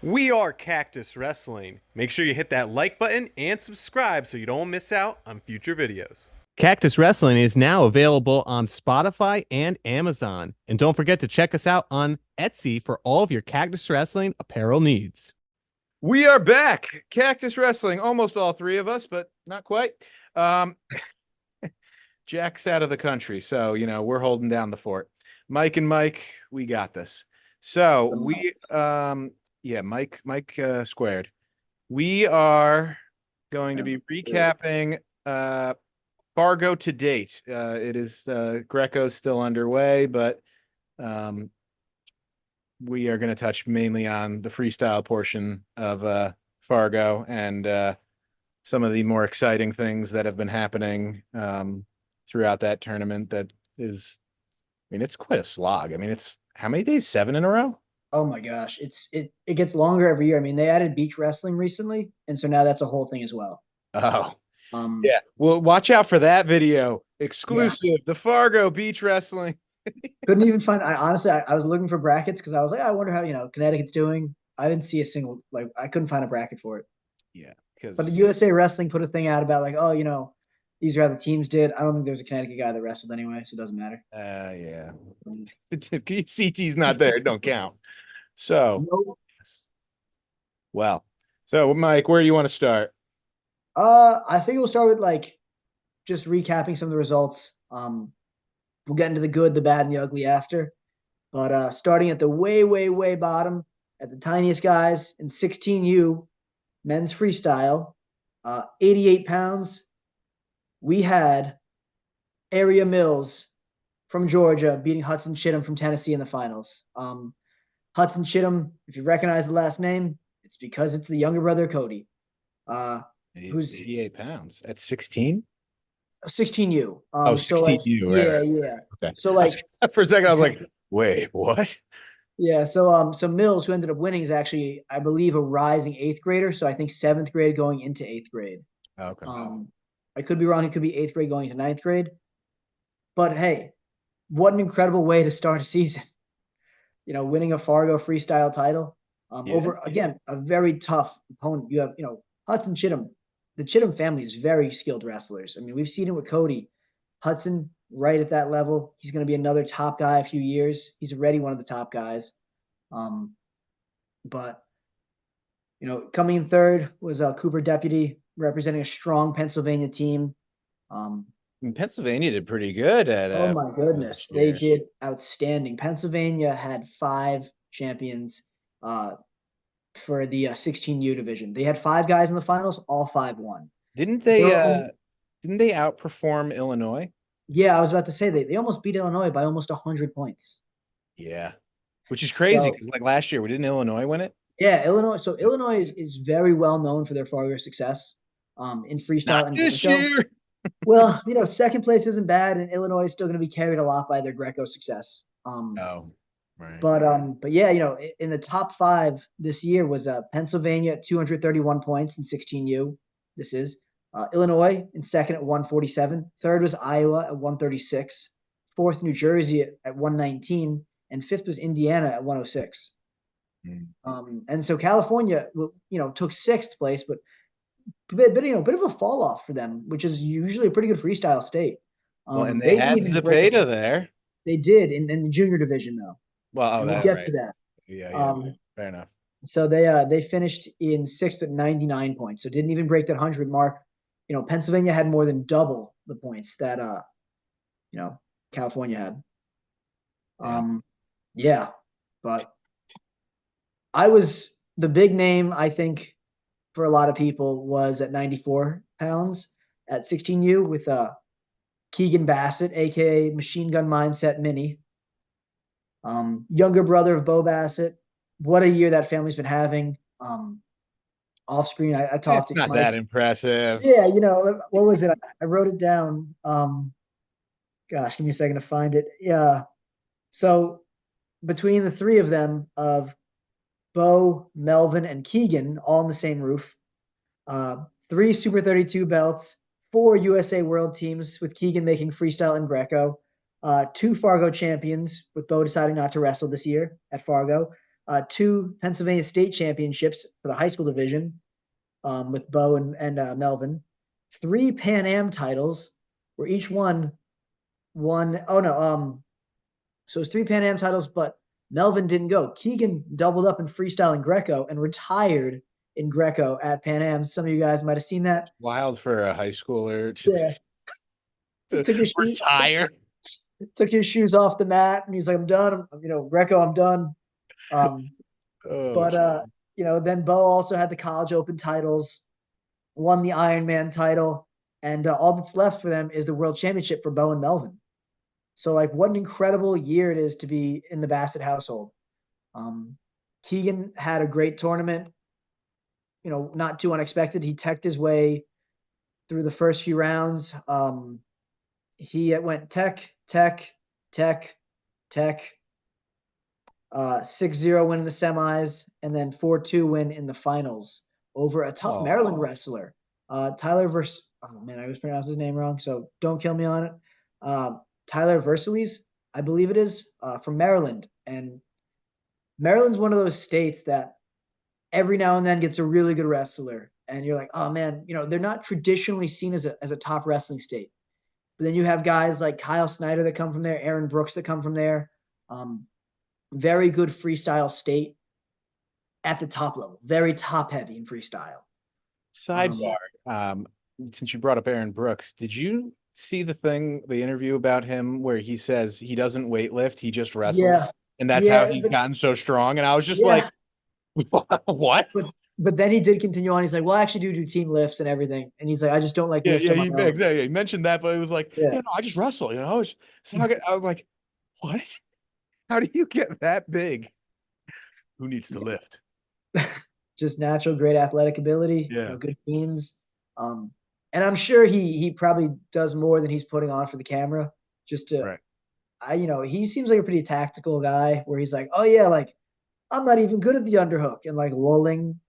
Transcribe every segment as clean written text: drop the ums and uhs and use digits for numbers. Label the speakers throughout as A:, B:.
A: We are Cactus Wrestling. Make sure you hit that like button and subscribe so you don't miss out on future videos.
B: Cactus Wrestling is now available on Spotify and Amazon. And don't forget to check us out on Etsy for all of your Cactus Wrestling apparel needs.
C: We are back. Cactus Wrestling, almost all three of us, but not quite. Jack's out of the country, so we're holding down the fort. Mike and Mike, we got this. So we Mike squared. We are going to be recapping Fargo to date. It is Greco's still underway, but we are going to touch mainly on the freestyle portion of Fargo and some of the more exciting things that have been happening throughout that tournament. That is, it's quite a slog. It's how many days? 7 in a row?
D: Oh my gosh, it gets longer every year. They added beach wrestling recently, and so now that's a whole thing as well.
C: Oh, yeah. Well, watch out for that video. Exclusive,
D: yeah.
C: The Fargo beach wrestling.
D: Couldn't even find. I was looking for brackets because I was like, I wonder how Connecticut's doing. I didn't see a single I couldn't find a bracket for it.
C: Yeah,
D: but the USA Wrestling put a thing out about these are how the teams did. I don't think there's a Connecticut guy that wrestled anyway, so it doesn't matter.
C: Yeah. CT's not there, don't count. So,
D: nope.
C: Well, so Mike, where do you want to start?
D: I think we'll start with just recapping some of the results. We'll get into the good, the bad, and the ugly after. But starting at the way, way, way bottom, at the tiniest guys in 16U, men's freestyle, 88 pounds, we had Area Mills from Georgia beating Hudson Chittum from Tennessee in the finals. Hudson Chittum, if you recognize the last name, it's because it's the younger brother of Cody. Who's
C: 88 pounds at 16?
D: 16U.
C: 16U.
D: Yeah.
C: Okay.
D: So
C: for a second, I was like, wait, what?
D: Yeah. So Mills, who ended up winning, is actually, I believe, a rising 8th grader. So I think 7th grade going into 8th grade.
C: Okay.
D: I could be wrong. It could be 8th grade going into 9th grade. But hey, what an incredible way to start a season. Winning a Fargo freestyle title over, again, a very tough opponent. You have, Hudson Chittum. The Chittum family is very skilled wrestlers. We've seen it with Cody. Hudson, right at that level. He's going to be another top guy a few years. He's already one of the top guys. But coming in third was Cooper Deputy, representing a strong Pennsylvania team.
C: Pennsylvania did pretty good at.
D: Oh my goodness, they did outstanding. Pennsylvania had 5 champions for the 16U division. They had 5 guys in the finals, all 5 won.
C: Didn't they outperform Illinois?
D: Yeah, I was about to say they almost beat Illinois by almost 100 points.
C: Yeah, which is crazy because last year, didn't Illinois win it?
D: Yeah, Illinois. So Illinois is very well known for their Fargo success in freestyle.
C: Not this year.
D: Well, 2nd place isn't bad, and Illinois is still going to be carried a lot by their Greco success.
C: Right.
D: But yeah, in the top 5 this year was Pennsylvania at 231 points in 16U. This is Illinois in 2nd at 147. 3rd was Iowa at 136. 4th, New Jersey at 119, and 5th was Indiana at 106. And so California, took 6th place, but bit of a fall off for them, which is usually a pretty good freestyle state.
C: And they had Zepeda there.
D: They did in the junior division, though.
C: Well,
D: we'll get to that.
C: Yeah, fair enough.
D: So they finished in 6th at 99 points, so didn't even break that 100 mark. Pennsylvania had more than double the points that California had. But I was the big name, I think, for a lot of people was at 94 pounds at 16U with Keegan Bassett, aka Machine Gun Mindset Mini. Younger brother of Bo Bassett. What a year that family's been having. Off screen, I talked.
C: It's not that impressive.
D: Yeah, what was it? I wrote it down. Gosh, give me a second to find it. Yeah. So between the 3 of them, of Bo, Melvin, and Keegan, all on the same roof, 3 Super 32 belts, 4 USA World teams, with Keegan making freestyle and Greco, 2 Fargo champions, with Bo deciding not to wrestle this year at Fargo, 2 Pennsylvania state championships for the high school division with Bo and Melvin, 3 Pan Am titles, where each one won. Oh no, so it's 3 Pan Am titles, but Melvin didn't go. Keegan doubled up in freestyle and Greco and retired in Greco at Pan Am. Some of you guys might have seen that.
C: Wild for a high schooler
D: Yeah, he
C: to
D: took his
C: retire.
D: took his shoes off the mat, and he's like, "I'm done. Greco, I'm done." Um,
C: Oh,
D: but then Bo also had the College Open titles, won the Ironman title, and all that's left for them is the World Championship for Bo and Melvin. So, like, what an incredible year it is to be in the Bassett household. Keegan had a great tournament, not too unexpected. He teched his way through the first few rounds. He went tech, 6-0 win in the semis, and then 4-2 win in the finals over a tough Maryland wrestler. Tyler oh man, I always pronounce his name wrong, so don't kill me on it. Tyler Versailles, I believe it is, from Maryland. And Maryland's one of those states that every now and then gets a really good wrestler. And you're like, oh man, they're not traditionally seen as a top wrestling state. But then you have guys like Kyle Snyder that come from there, Aaron Brooks that come from there. Very good freestyle state at the top level, very top heavy in freestyle.
C: Sidebar. Since you brought up Aaron Brooks, did you see the interview about him where he says he doesn't weightlift, he just wrestles?
D: Yeah.
C: And that's how he's gotten so strong. And I was just like, what?
D: But then he did continue on. He's like, well, I actually do team lifts and everything. And he's like, I just don't like lifting.
C: Exactly. He mentioned that, but it was like, no, I just wrestle, So I was like, what? How do you get that big? Who needs to lift?
D: Just natural, great athletic ability,
C: Yeah.
D: Good genes. And I'm sure he probably does more than he's putting on for the camera. Just to, he seems like a pretty tactical guy where he's like, oh yeah, like I'm not even good at the underhook, and like lulling,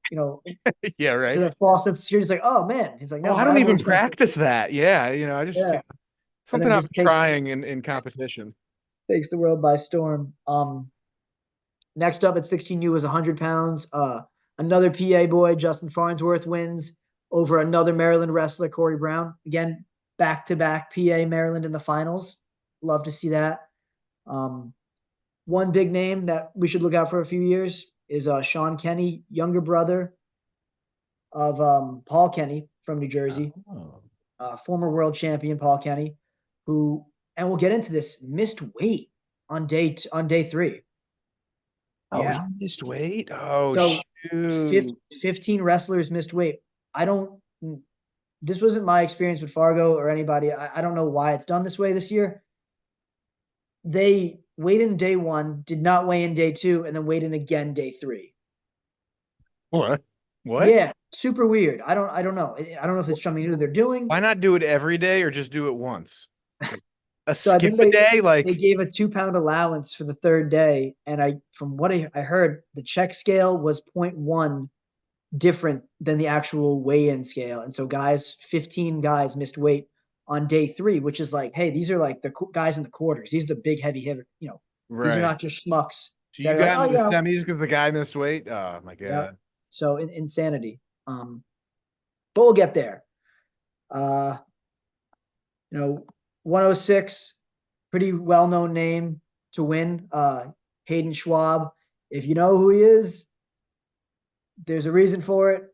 C: yeah, right.
D: to the false sense of security. He's like, oh man, he's like, no,
C: I don't even practice that. Yeah, I just something I'm trying in competition.
D: Takes the world by storm. Next up at 16U was 100 pounds. Another PA boy, Justin Farnsworth, wins over another Maryland wrestler, Corey Brown. Again, back-to-back PA Maryland in the finals. Love to see that. One big name that we should look out for a few years is Sean Kenny, younger brother of Paul Kenny from New Jersey. Former world champion Paul Kenny, who, and we'll get into this, missed weight on day 3.
C: Oh, he missed weight? Oh,
D: so
C: shoot.
D: 15 wrestlers missed weight. This wasn't my experience with Fargo or anybody. I don't know why it's done this way this year. They weighed in day 1, did not weigh in day 2, and then weighed in again day 3.
C: What?
D: Yeah, super weird. I don't know. I don't know if it's something new they're doing.
C: Why not do it every day or just do it once? Skip a day? Like,
D: they gave a 2-pound allowance for the 3rd day, and from what I heard, the check scale was 0.1 different than the actual weigh-in scale, and so 15 guys missed weight on day 3, which is like, hey, these are like the guys in the quarters. These are the big heavy hitters. These are not just schmucks.
C: So you got into the semis because the guy missed weight. Oh my god!
D: Yeah. So insanity. But we'll get there. 106, pretty well-known name to win. Hayden Schwab. If you know who he is, there's a reason for it.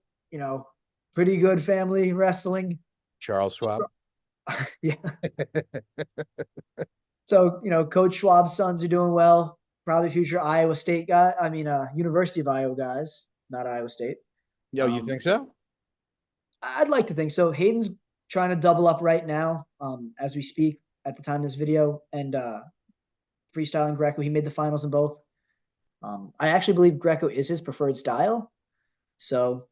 D: Pretty good family wrestling.
C: Charles Schwab.
D: Yeah. So, Coach Schwab's sons are doing well. Probably future Iowa State guy. University of Iowa guys, not Iowa State.
C: Yo, you think so?
D: I'd like to think so. Hayden's trying to double up right now as we speak at the time of this video. And freestyle and Greco, he made the finals in both. I actually believe Greco is his preferred style. So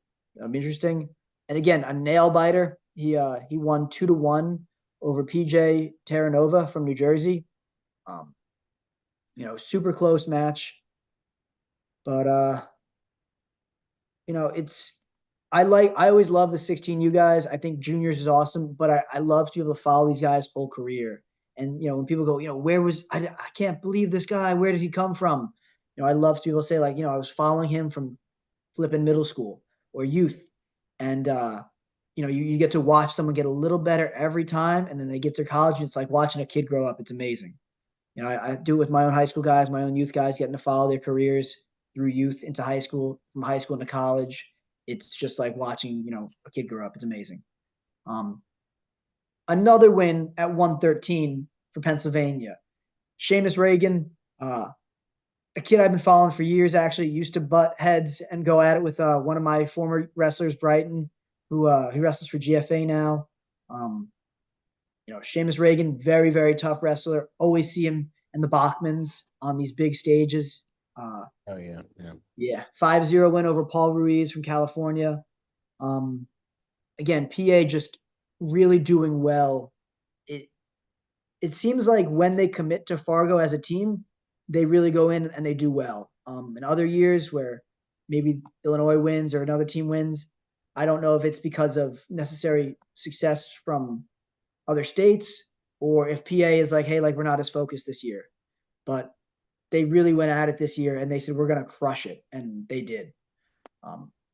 D: interesting. And again, a nail biter. He won 2-1 over PJ Terranova from New Jersey. Super close match. But I always love the 16U guys. I think juniors is awesome, but I love to be able to follow these guys' whole career. And when people go, I can't believe this guy. Where did he come from? I love people say like, I was following him from flipping middle school or youth. And, you get to watch someone get a little better every time. And then they get to college and it's like watching a kid grow up. It's amazing. I do it with my own high school guys, my own youth guys, getting to follow their careers through youth into high school, from high school into college. It's just like watching, a kid grow up. It's amazing. Another win at 113 for Pennsylvania. Seamus Reagan, a kid I've been following for years, actually used to butt heads and go at it with one of my former wrestlers, Brighton, who wrestles for GFA now. Seamus Reagan, very, very tough wrestler. Always see him in the Bachmans on these big stages.
C: Oh yeah, yeah.
D: Yeah, 5-0 win over Paul Ruiz from California. Again, PA just really doing well. It seems like when they commit to Fargo as a team, they really go in and they do well. In other years where maybe Illinois wins or another team wins, I don't know if it's because of necessary success from other states or if PA is like, hey, like we're not as focused this year. But they really went at it this year and they said, we're going to crush it. And they did.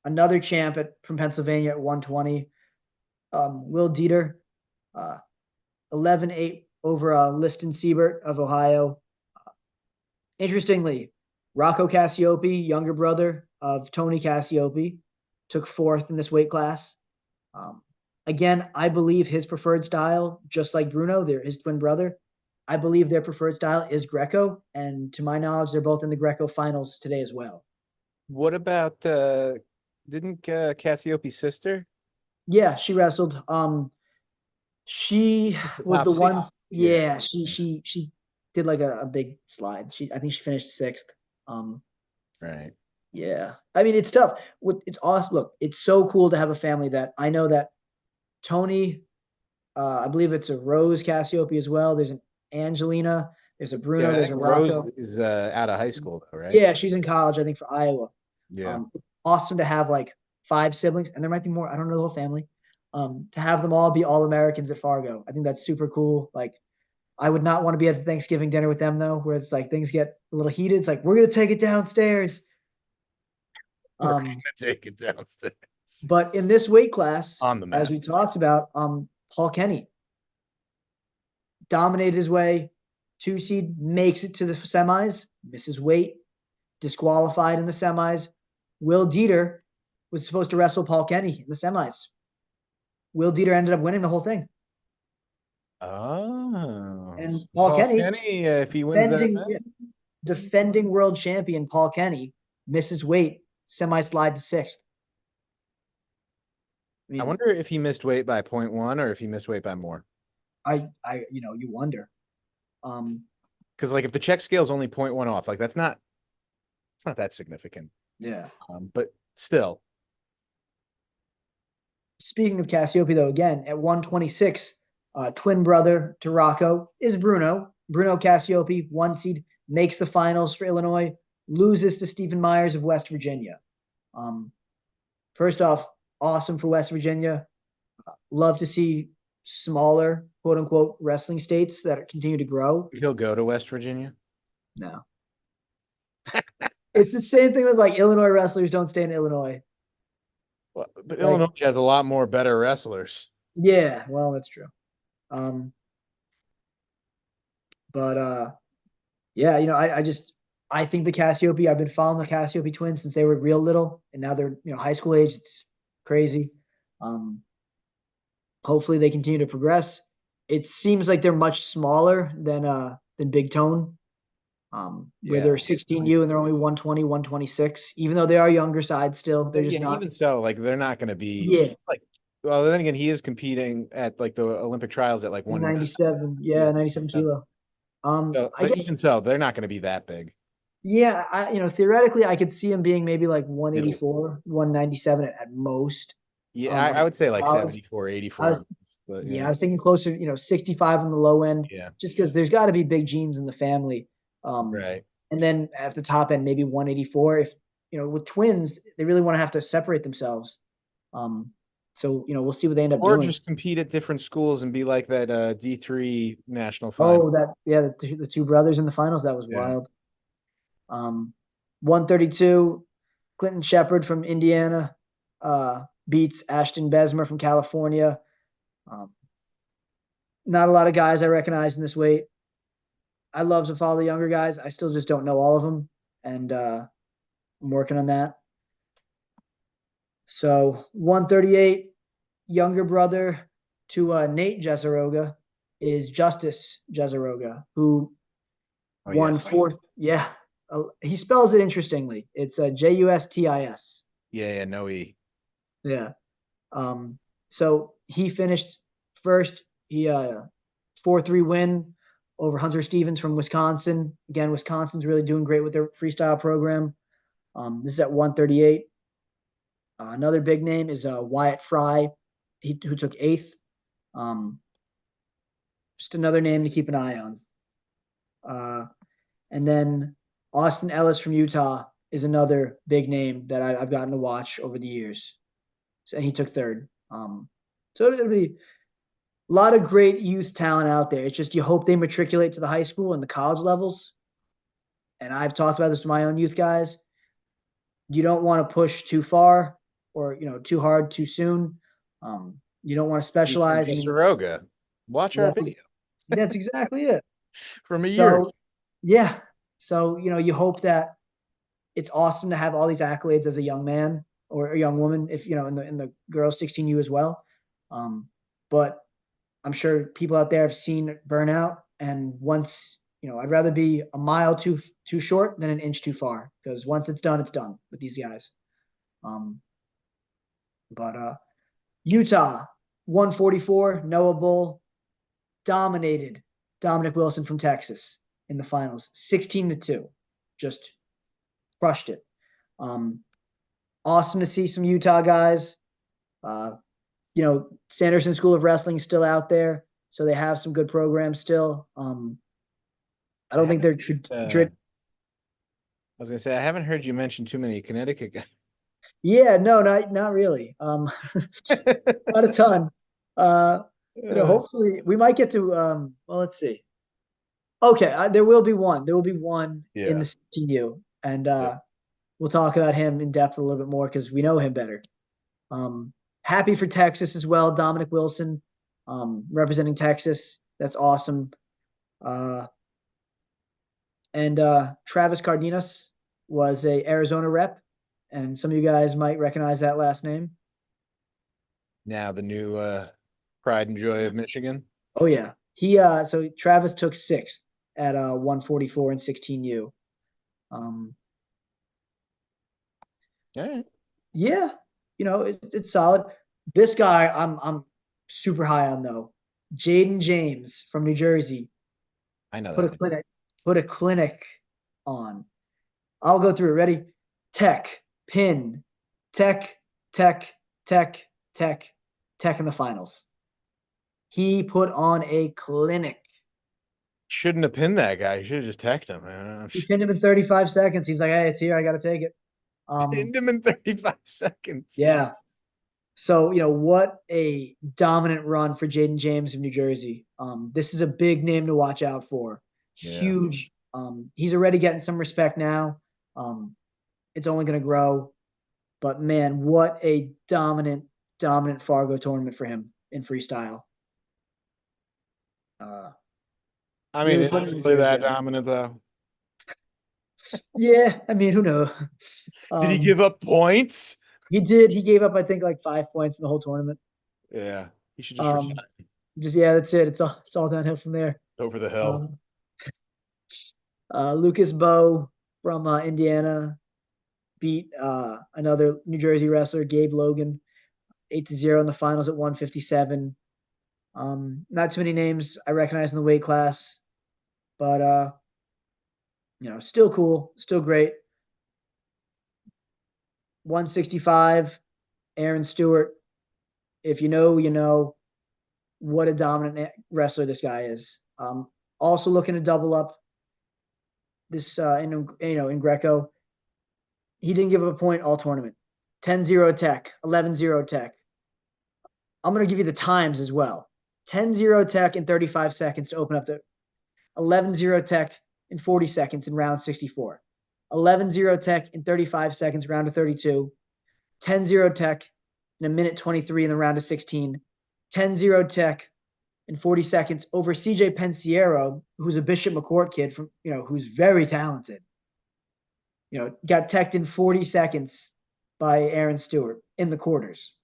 D: Another champ from Pennsylvania at 120, Will Dieter, 11-8 over Liston Siebert of Ohio. Interestingly, Rocco Cassiope, younger brother of Tony Cassiope, took fourth in this weight class. Again, I believe his preferred style, just like Bruno, his twin brother, I believe their preferred style is Greco. And to my knowledge, they're both in the Greco finals today as well.
C: What about didn't Cassiope's sister?
D: Yeah, she wrestled. She was the one. Yeah, she did like a big slide. I think she finished sixth.
C: Right.
D: Yeah, I mean it's tough. It's awesome. Look, it's so cool to have a family that I know that Tony. I believe it's a Rose Cassiope as well. There's an Angelina. There's a Bruno.
C: Yeah, I
D: There's a
C: think
D: Rocco.
C: Rose is out of high school though, right?
D: Yeah, she's in college. I think for Iowa.
C: Yeah.
D: It's awesome to have like 5 siblings, and there might be more. I don't know the whole family. To have them all be all Americans at Fargo, I think that's super cool. Like, I would not want to be at the Thanksgiving dinner with them though, where it's like things get a little heated. It's like we're gonna take it downstairs.
C: We're gonna take it downstairs.
D: But in this weight class,
C: On the mat.
D: as we talked about, Paul Kenny dominated his way. 2 seed makes it to the semis, misses weight, disqualified in the semis. Will Dieter was supposed to wrestle Paul Kenny in the semis. Will Dieter ended up winning the whole thing.
C: Oh.
D: And Paul Kenny,
C: if he wins
D: defending world champion Paul Kenny, misses weight, semi-slide to 6th.
C: I wonder if he missed weight by 0.1 or if he missed weight by more.
D: You wonder.
C: Because like if the check scale is only 0.1 off, like it's not that significant.
D: Yeah.
C: But still.
D: Speaking of Cassiope, though, again at 126, twin brother to Rocco is Bruno. Bruno Cassiope, 1 seed, makes the finals for Illinois, loses to Stephen Myers of West Virginia. First off, awesome for West Virginia. Love to see smaller, quote unquote, wrestling states that continue to grow.
C: He'll go to West Virginia?
D: No. It's the same thing as like Illinois wrestlers don't stay in Illinois.
C: Well, but Illinois has a lot more better wrestlers.
D: Yeah, well, that's true. Yeah, I think the Cassiope, I've been following the Cassiope twins since they were real little, and now they're high school age. It's crazy. Hopefully they continue to progress. It seems like they're much smaller than Big Tone. Where they're 16U and they're only 120, 126, even though they are younger side still. They're just not.
C: Even so, like they're not going to be.
D: Yeah.
C: Like, well, then again, he is competing at like the Olympic trials at like
D: 197. Yeah, 97 kilo.
C: So,
D: I guess,
C: even so, they're not going to be that big.
D: Yeah, theoretically, I could see him being maybe like 184, 197 at most.
C: Yeah, I would say like 74, 84.
D: I was thinking closer, 65 on the low end.
C: Yeah.
D: Just because there's got to be big genes in the family.
C: Right.
D: And then at the top end, maybe 184. If with twins, they really want to have to separate themselves. So we'll see what they end up doing.
C: Or just compete at different schools and be like that D3 national final.
D: Oh, the 2 brothers in the finals. That was wild. 132, Clinton Shepard from Indiana beats Ashton Besmer from California. Not a lot of guys I recognize in this weight. I love to follow the younger guys. I still just don't know all of them, and I'm working on that. So 138, younger brother to Nate Jesaroga is Justice Jesaroga, who won
C: yes.
D: fourth. Yeah, he spells it interestingly. It's Justis.
C: Yeah, no E.
D: Yeah. So he finished first. He 4-3 win over Hunter Stevens from Wisconsin. Again, Wisconsin's really doing great with their freestyle program. This is at 138. Another big name is Wyatt Fry, who took eighth. Just another name to keep an eye on. And then Austin Ellis from Utah is another big name that I've gotten to watch over the years. And he took third. So it'll be a lot of great youth talent out there. It's just you hope they matriculate to the high school and the college levels. And I've talked about this to my own youth guys. You don't want to push too far or too hard too soon. You don't want to specialize.
C: Jesaroga. Watch our video.
D: That's exactly it.
C: From a year.
D: Yeah. So, you hope that it's awesome to have all these accolades as a young man or a young woman, if, in the girls 16U as well. But I'm sure people out there have seen burnout. And once, I'd rather be a mile too short than an inch too far, because once it's done with these guys. But Utah, 144, Noah Bull dominated Dominic Wilson from Texas in the finals, 16-2, just crushed it. Awesome to see some Utah guys. Sanderson School of Wrestling is still out there, so they have some good programs still. I don't think they're.
C: I was gonna say I haven't heard you mention too many Connecticut guys.
D: Yeah, no, not really. Not a ton. Hopefully we might get to. Well, let's see. Okay, there will be one. There will be one in the CTU, and we'll talk about him in depth a little bit more because we know him better. Happy for Texas as well. Dominic Wilson, representing Texas. That's awesome. And Travis Cardenas was a Arizona rep, and some of you guys might recognize that last name.
C: Now the new pride and joy of Michigan.
D: Oh yeah, so Travis took sixth at 144 and 16U. All
C: right.
D: Yeah, it's solid. This guy I'm super high on though. Jaden James from New Jersey.
C: I know
D: that. Put a clinic on. I'll go through it. Ready? Tech, pin, tech in the finals. He put on a clinic.
C: Shouldn't have pinned that guy. You should have just teched him.
D: He pinned him in 35 seconds. He's like, hey, it's here. I got to take it.
C: Pinned him in 35 seconds.
D: Yeah. So, what a dominant run for Jaden James of New Jersey. This is a big name to watch out for.
C: Yeah.
D: Huge. He's already getting some respect now. It's only going to grow. But, man, what a dominant Fargo tournament for him in freestyle.
C: I mean, it's really that dominant, though.
D: Yeah, I mean, who knows?
C: Did he give up points?
D: He did. He gave up, I think, like 5 points in the whole tournament.
C: Yeah, he should just
D: that's it. It's all downhill from there.
C: Over the hill.
D: Lucas Bowe from Indiana beat another New Jersey wrestler, Gabe Logan, 8-0 in the finals at 157. Not too many names I recognize in the weight class, but still cool, still great. 165, Aaron Stewart. If you know, you know what a dominant wrestler this guy is. Also looking to double up this in Greco. He didn't give up a point all tournament. 10-0 tech, 11-0 tech. I'm going to give you the times as well. 10-0 tech in 35 seconds to open up the 11-0 tech in 40 seconds in round 64. 11-0 tech in 35 seconds, round of 32. 10-0 tech in a minute 23 in the round of 16. 10-0 tech in 40 seconds over CJ Pensiero, who's a Bishop McCourt kid from, who's very talented. Got teched in 40 seconds by Aaron Stewart in the quarters.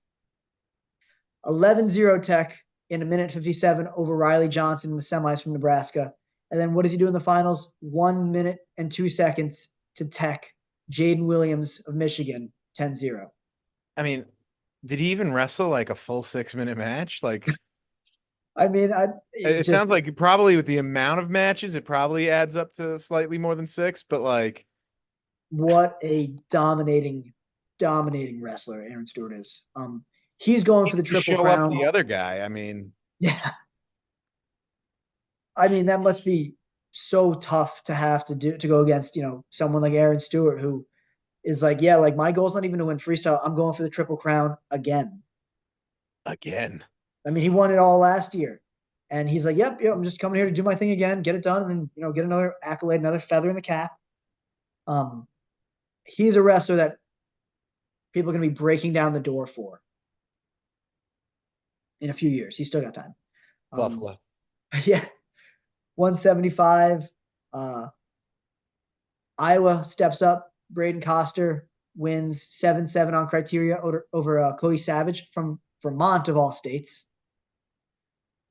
D: 11-0 tech in a minute 57 over Riley Johnson in the semis from Nebraska. And then what does he do in the finals? 1 minute and 2 seconds to tech Jaden Williams of Michigan, 10-0.
C: I mean, did he even wrestle like a full 6-minute match? Like,
D: I mean,
C: it sounds like probably with the amount of matches, it probably adds up to slightly more than 6, but like,
D: what a dominating wrestler Aaron Stewart is. He's going for the triple crown.
C: The other guy, I mean,
D: yeah. I mean, that must be so tough to have to go against, someone like Aaron Stewart, who is like, yeah, like my goal's not even to win freestyle. I'm going for the triple crown again.
C: I
D: mean, he won it all last year. And he's like, yep, I'm just coming here to do my thing again, get it done, and then, get another accolade, another feather in the cap. He's a wrestler that people are going to be breaking down the door for in a few years. He's still got time.
C: Buffalo.
D: Yeah. 175. Iowa steps up. Braden Coster wins 7-7 on criteria over Cody Savage from Vermont of all states.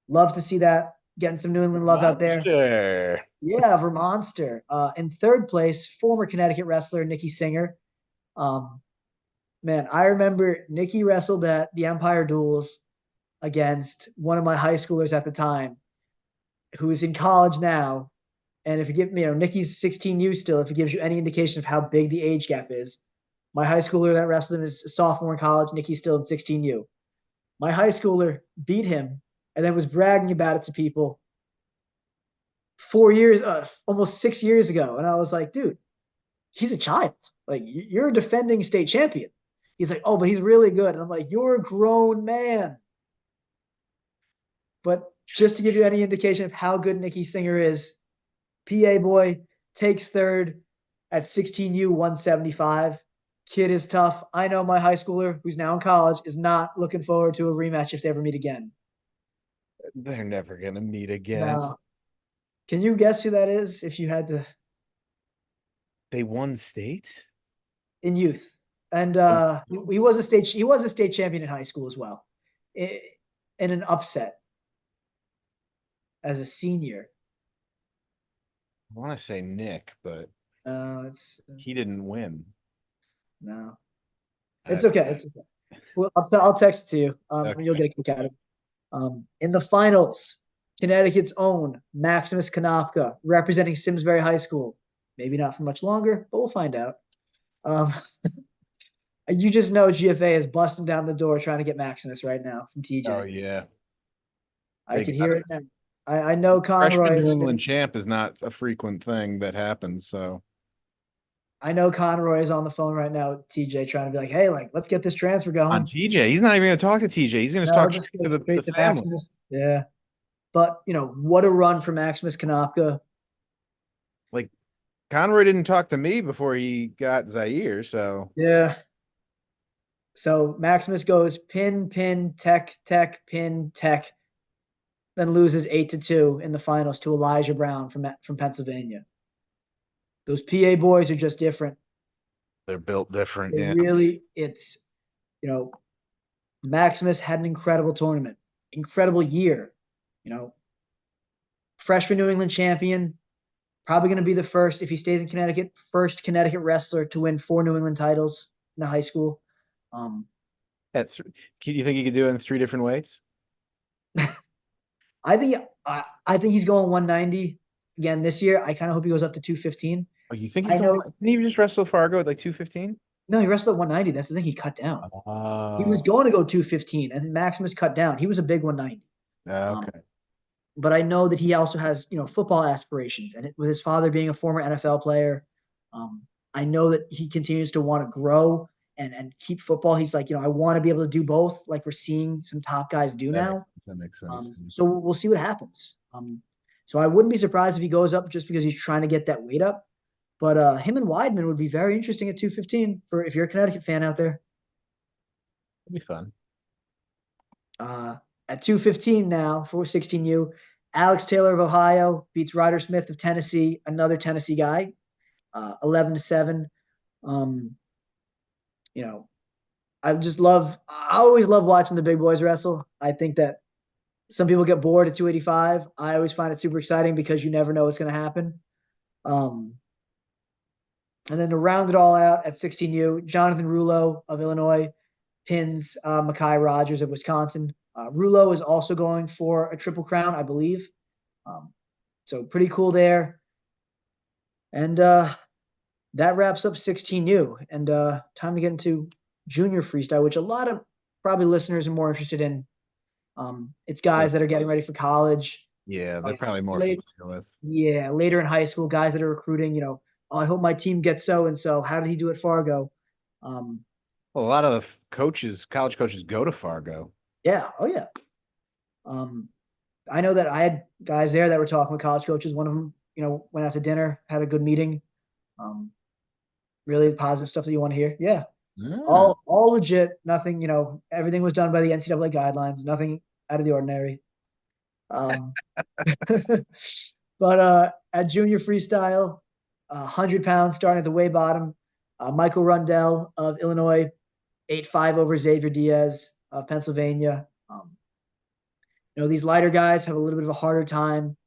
D: Love to see that. Getting some New England love out there.
C: Sure.
D: Yeah, Vermonster. In third place, former Connecticut wrestler Nikki Singer. Man, I remember Nikki wrestled at the Empire Duels against one of my high schoolers at the time, who is in college now. And if you give me, Nikki's 16U still, if it gives you any indication of how big the age gap is, my high schooler that wrestled him is a sophomore in college. Nikki's still in 16U. My high schooler beat him and then was bragging about it to people 4 years, almost 6 years ago. And I was like, dude, he's a child. Like, you're a defending state champion. He's like, oh, but he's really good. And I'm like, you're a grown man. But just to give you any indication of how good Nikki Singer is, PA boy takes third at 16U 175. Kid is tough. I know my high schooler, who's now in college, is not looking forward to a rematch if they ever meet again.
C: They're never going to meet again.
D: No. Can you guess who that is if you had to?
C: They won states?
D: In youth. And he was a state champion in high school as well. In an upset as a senior.
C: I want to say Nick, but he didn't win.
D: No. It's okay. It's okay. Well, I'll text it to you.
C: Okay.
D: You'll get a kick out of it. In the finals, Connecticut's own Maximus Konopka representing Simsbury High School. Maybe not for much longer, but we'll find out. You just know GFA is busting down the door trying to get Maximus right now from TJ.
C: Oh, yeah.
D: I can hear it now. I know Conroy.
C: Freshman New England champ is not a frequent thing that happens, so.
D: I know Conroy is on the phone right now with TJ trying to be like, hey, like, let's get this transfer going.
C: On TJ, he's not even going to talk to TJ. He's going to talk to the family.
D: Maximus. Yeah. But, what a run for Maximus Konopka.
C: Like, Conroy didn't talk to me before he got Zaire, so.
D: Yeah. So Maximus goes pin, tech, pin, tech, then loses 8-2 in the finals to Elijah Brown from Pennsylvania. Those PA boys are just different.
C: They're built different.
D: Yeah. Really, it's, Maximus had an incredible tournament, incredible year. Freshman New England champion, probably going to be the first, if he stays in Connecticut, first Connecticut wrestler to win 4 New England titles in the high school.
C: Do you think he could do it in 3 different weights?
D: I think he's going 190 again this year. I kind of hope he goes up to 215.
C: Oh, you think he's going? Didn't he just wrestle Fargo at like 215?
D: No, he wrestled at 190. That's the thing. He cut down. He was going to go 215, and Maximus cut down. He was a big 190.
C: Okay.
D: But I know that he also has, football aspirations, and with his father being a former NFL player, I know that he continues to want to grow and keep football. He's like, I want to be able to do both, like we're seeing some top guys do now.
C: That makes sense.
D: So we'll see what happens. So I wouldn't be surprised if he goes up just because he's trying to get that weight up. But him and Weidman would be very interesting at 215 for if you're a Connecticut fan out there.
C: It'd be fun.
D: At 215 now for 16U, Alex Taylor of Ohio beats Ryder Smith of Tennessee, another Tennessee guy, 11-7. You know, I always love watching the big boys wrestle. I think that some people get bored at 285. I always find it super exciting because you never know what's going to happen. And then to round it all out at 16U, Jonathan Rouleau of Illinois pins Mekhi Rogers of Wisconsin. Rouleau is also going for a triple crown, I believe. So pretty cool there. And that wraps up 16U. And time to get into junior freestyle, which a lot of probably listeners are more interested in. It's guys that are getting ready for college.
C: Yeah, they're probably more
D: familiar
C: with.
D: Yeah, later in high school, guys that are recruiting, oh, I hope my team gets so and so. How did he do at Fargo?
C: Well, a lot of the college coaches go to Fargo.
D: Yeah. Oh, yeah. I know that I had guys there that were talking with college coaches. One of them, went out to dinner, had a good meeting. Really positive stuff that you want to hear. Yeah. All legit. Nothing, everything was done by the NCAA guidelines. Nothing out of the ordinary. But at junior freestyle, 100 pounds starting at the way bottom, Michael Rundell of Illinois, 8-5 over Xavier Diaz of Pennsylvania. These lighter guys have a little bit of a harder time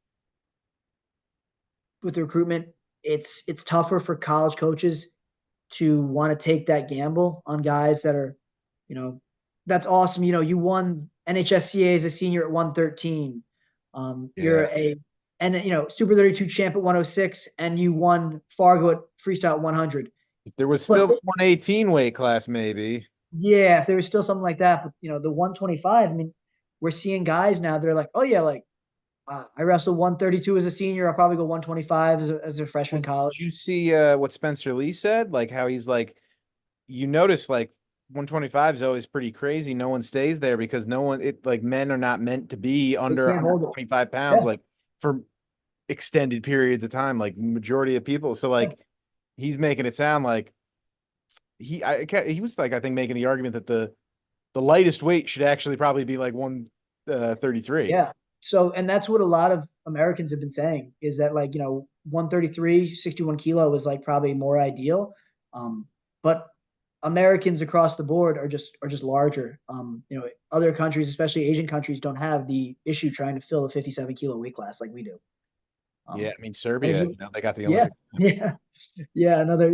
D: with the recruitment. It's tougher for college coaches to want to take that gamble on guys that are, that's awesome. You won NHSCA as a senior at 113. You're Super 32 champ at 106, and you won Fargo at freestyle at 100.
C: If there was still 118 weight class, maybe.
D: Yeah, if there was still something like that. But, the 125, I mean, we're seeing guys now, they're like, oh, yeah, like, I wrestled 132 as a senior. I'll probably go 125 as a freshman in college.
C: Did you see what Spencer Lee said? Like how he's like, you notice like 125 is always pretty crazy. No one stays there because men are not meant to be under 125 pounds, like for extended periods of time, like majority of people. So like he's making it sound like he was like, I think making the argument that the lightest weight should actually probably be like 133.
D: Yeah. So, and that's what a lot of Americans have been saying is that 133, 61 kilo is like probably more ideal. But Americans across the board are just larger. Other countries, especially Asian countries, don't have the issue trying to fill a 57 kilo weight class like we do.
C: Yeah. I mean, Serbia, they got the
D: Olympics. Yeah. Another,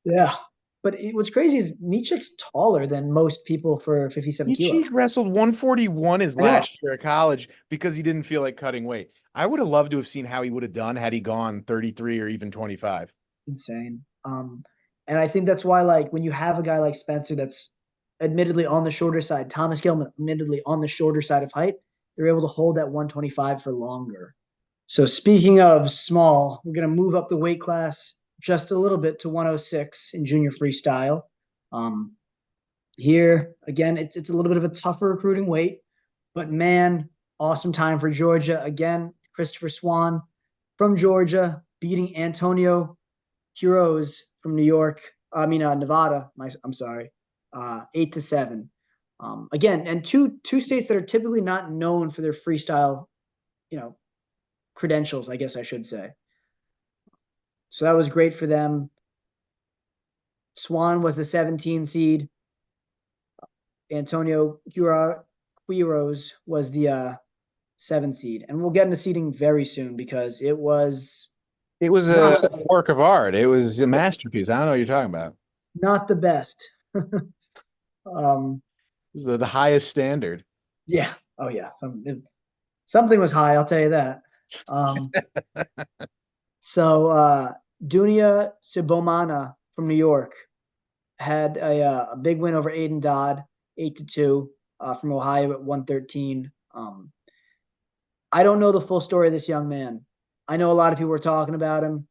D: yeah. But what's crazy is Michik's taller than most people for 57 kilos.
C: Michik wrestled 141 his last year at college because he didn't feel like cutting weight. I would have loved to have seen how he would have done had he gone 33 or even 25.
D: Insane. And I think that's why, when you have a guy like Spencer that's admittedly on the shorter side, Thomas Gilman admittedly on the shorter side of height, they're able to hold that 125 for longer. So speaking of small, we're going to move up the weight class just a little bit to 106 in junior freestyle. Here, again, it's a little bit of a tougher recruiting weight, but man, awesome time for Georgia. Again, Christopher Swan from Georgia beating Antonio Quiroz from Nevada. I'm sorry, 8-7. Again, and two states that are typically not known for their freestyle, credentials, I guess I should say. So that was great for them. Swan was the 17 seed. Antonio Quiroz was the 7 seed. And we'll get into seeding very soon because it was
C: a work of art. It was a masterpiece. I don't know what you're talking about.
D: Not the best.
C: It was the highest standard.
D: Yeah. Oh, yeah. Something was high, I'll tell you that. So Dunia Sibomana from New York had a big win over Aiden Dodd, 8-2 from Ohio at 113. I don't know the full story of this young man. I know a lot of people were talking about him.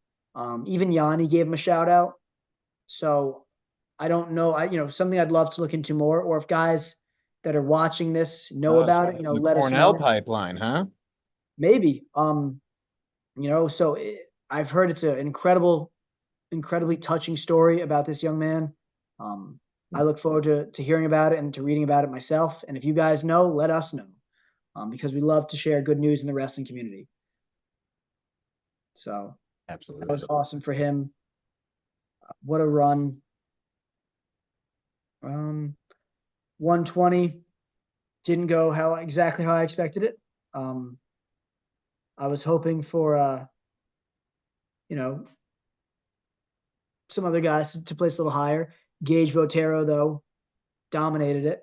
D: Even Yanni gave him a shout out. So I don't know. Something I'd love to look into more, or if guys that are watching this know about it, let us know.
C: Cornell pipeline, huh?
D: Maybe. So I've heard it's an incredibly touching story about this young man. I look forward to hearing about it and to reading about it myself. And if you guys know, let us know, because we love to share good news in the wrestling community. So that
C: Absolutely.
D: was awesome for him. What a run. 120 didn't go exactly how I expected it. I was hoping for some other guys to place a little higher. Gage Botero, though, dominated it.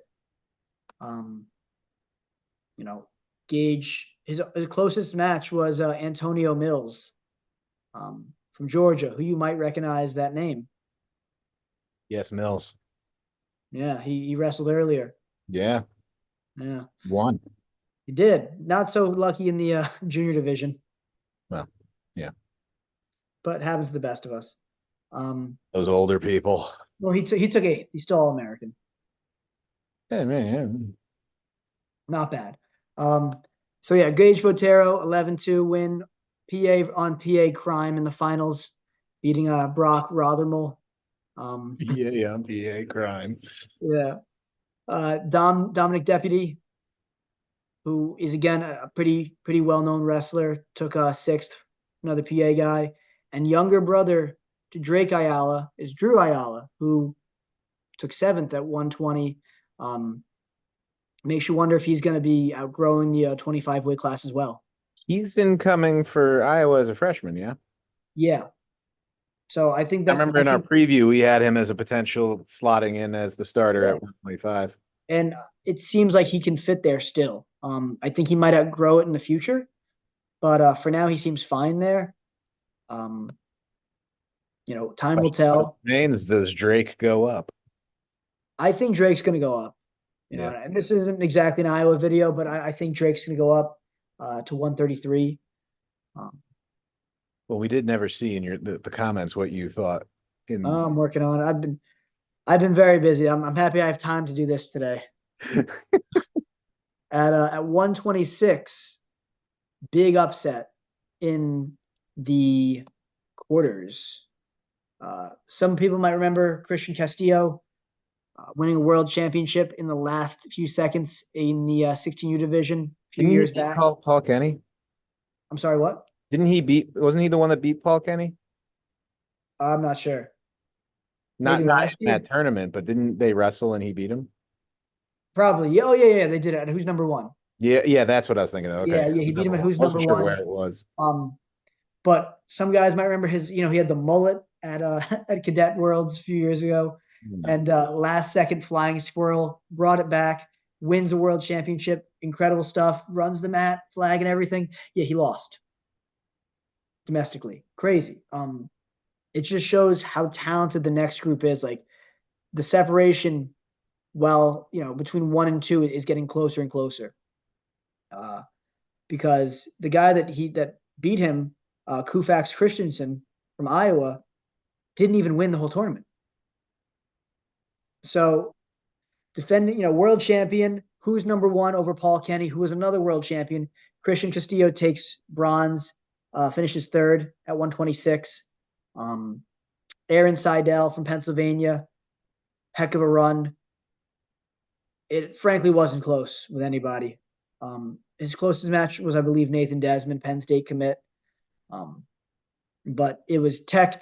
D: Gage, his closest match was Antonio Mills from Georgia, who you might recognize that name.
C: Yes, Mills.
D: Yeah, he wrestled earlier.
C: Yeah,
D: Yeah,
C: won.
D: he did. Not so lucky in the junior division,
C: Well, yeah,
D: but happens to the best of us.
C: those older people.
D: Well, he took 8th. He's still all American.
C: Yeah, man.
D: Not bad. So yeah, Gage Botero, 11-2 win. PA on PA crime in the finals, beating Brock Rothermel.
C: Yeah, PA crime.
D: Yeah. Dominic Deputy, who is again a pretty well-known wrestler, took 6th, another PA guy. And younger brother to Drake Ayala is Drew Ayala, who took 7th at 120. Makes you wonder if he's going to be outgrowing the 25 weight class as well.
C: He's incoming for Iowa as a freshman, yeah?
D: Yeah. So I think
C: I
D: that
C: remember in our preview, we had him as a potential slotting in as the starter at 125.
D: And it seems like he can fit there still. I think he might outgrow it in the future, but for now he seems fine there. Time will tell.
C: Does Drake go up?
D: I think Drake's going to go up. And this isn't exactly an Iowa video, but I think Drake's going to go up to 133.
C: Well, we did never see in the comments what you thought.
D: I'm working on it. I've been very busy. I'm happy I have time to do this today. At 126, big upset in the quarters. Some people might remember Christian Castillo winning a world championship in the last few seconds in the 16U division a few years back.
C: Paul Kenny?
D: I'm sorry, what?
C: Wasn't he the one that beat Paul Kenny?
D: I'm not sure.
C: Not
D: Maybe last
C: in
D: year?
C: that tournament, but didn't they wrestle and he beat him?
D: Probably. Oh, yeah, they did it. Who's number 1?
C: Yeah, that's what I was thinking of. Okay.
D: Yeah, he beat him at who's
C: Wasn't
D: number
C: sure
D: 1.
C: where it was.
D: But some guys might remember his, he had the mullet at at Cadet Worlds a few years ago. And last second flying squirrel, brought it back, wins a world championship, incredible stuff, runs the mat, flag and everything. Yeah, he lost domestically. Crazy. It just shows how talented the next group is. Like the separation, between 1 and 2 is getting closer and closer. Because the guy that beat him, Koufax Christensen from Iowa, didn't even win the whole tournament. So defending, world champion, who's number 1 over Paul Kenny, who was another world champion. Christian Castillo takes bronze, finishes 3rd at 126. Aaron Seidel from Pennsylvania, heck of a run. It frankly wasn't close with anybody. His closest match was, I believe, Nathan Desmond, Penn State commit. But it was Tech,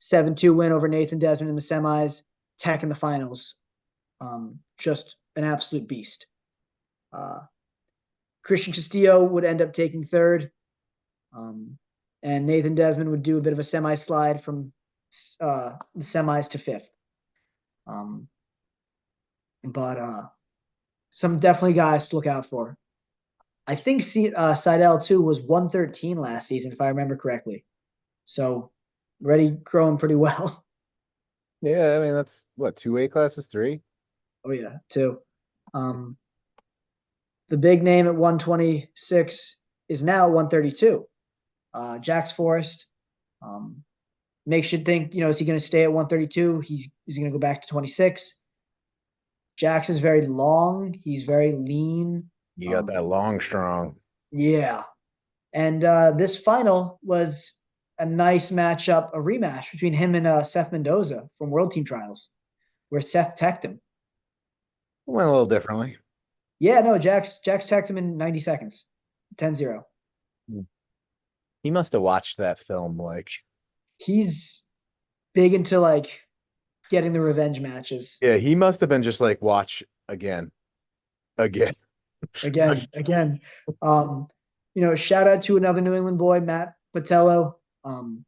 D: 7-2 win over Nathan Desmond in the semis, Tech in the finals. Just an absolute beast. Christian Castillo would end up taking 3rd. And Nathan Desmond would do a bit of a semi-slide from the semis to 5th. But some definitely guys to look out for. I think Seidel, too, was 113 last season, if I remember correctly. So already growing pretty well.
C: Yeah, I mean, that's what, 2 weight classes, 3?
D: Oh, yeah, 2. The big name at 126 is now 132. Jax Forrest. Makes you think, is he going to stay at 132? Is he going to go back to 26? Jax is very long. He's very lean.
C: You got that long strong.
D: Yeah. And this final was a nice matchup, a rematch between him and Seth Mendoza from World Team Trials, where Seth teched him.
C: Went a little differently.
D: Yeah, no, Jax teched him in 90 seconds, 10-0.
C: He must have watched that film. Like,
D: He's big into like getting the revenge matches.
C: yeah, he must have been just like, watch again, again.
D: Again. Shout out to another New England boy, Matt Patello.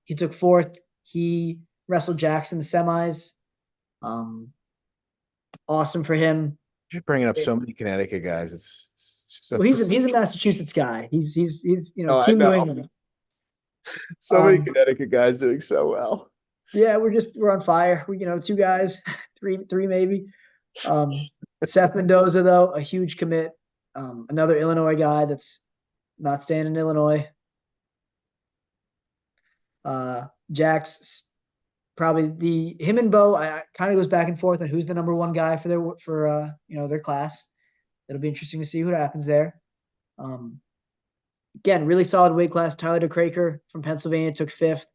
D: He took fourth. He wrestled Jax in the semis. Awesome for him.
C: You're bringing up so many Connecticut guys. It's just so,
D: Well, he's a Massachusetts guy. He's
C: oh, I
D: Team New
C: know.
D: England.
C: So many
D: Um,
C: Connecticut guys doing so well.
D: Yeah, we're on fire. We two guys, three maybe. Seth Mendoza though, a huge commit. Another Illinois guy that's not staying in Illinois. Jax probably him and Bo. I kind of goes back and forth on who's the number one guy for their class. It'll be interesting to see what happens there. Again, really solid weight class. Tyler DeCraker from Pennsylvania took fifth.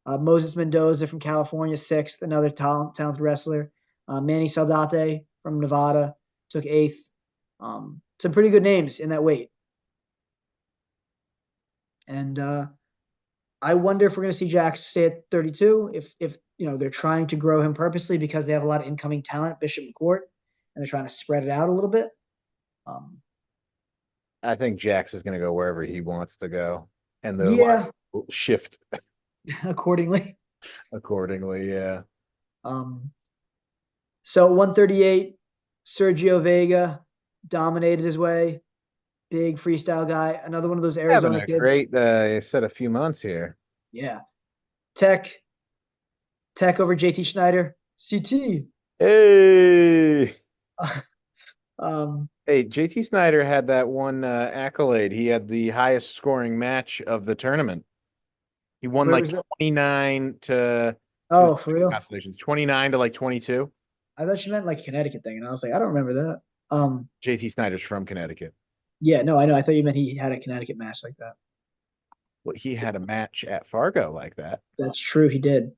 D: Moses Mendoza from California, sixth, another talented wrestler. Manny Saldate from Nevada took eighth. Some pretty good names in that weight. And I wonder if we're going to see Jax stay at 32, if they're trying to grow him purposely because they have a lot of incoming talent, Bishop McCourt, and they're trying to spread it out a little bit.
C: I think Jax is going to go wherever he wants to go, and the
D: Yeah,
C: will shift
D: accordingly.
C: accordingly. Yeah.
D: So 138, Sergio Vega dominated his way. Big freestyle guy. Another one of those Arizona
C: Having a
D: kids.
C: great set a few months here.
D: Yeah. Tech over JT Schneider. CT.
C: Hey.
D: Um,
C: Hey, JT Snyder had that one accolade. He had the highest scoring match of the tournament. He won
D: where
C: like
D: was it?
C: 29 to
D: Oh, for real?
C: constellations, 29 to like 22.
D: I thought you meant like a Connecticut thing, and I was like, I don't remember that.
C: JT Snyder's from Connecticut.
D: Yeah, no, I know. I thought you meant he had a Connecticut match like that.
C: Well, he had a match at Fargo like that.
D: That's true, he did.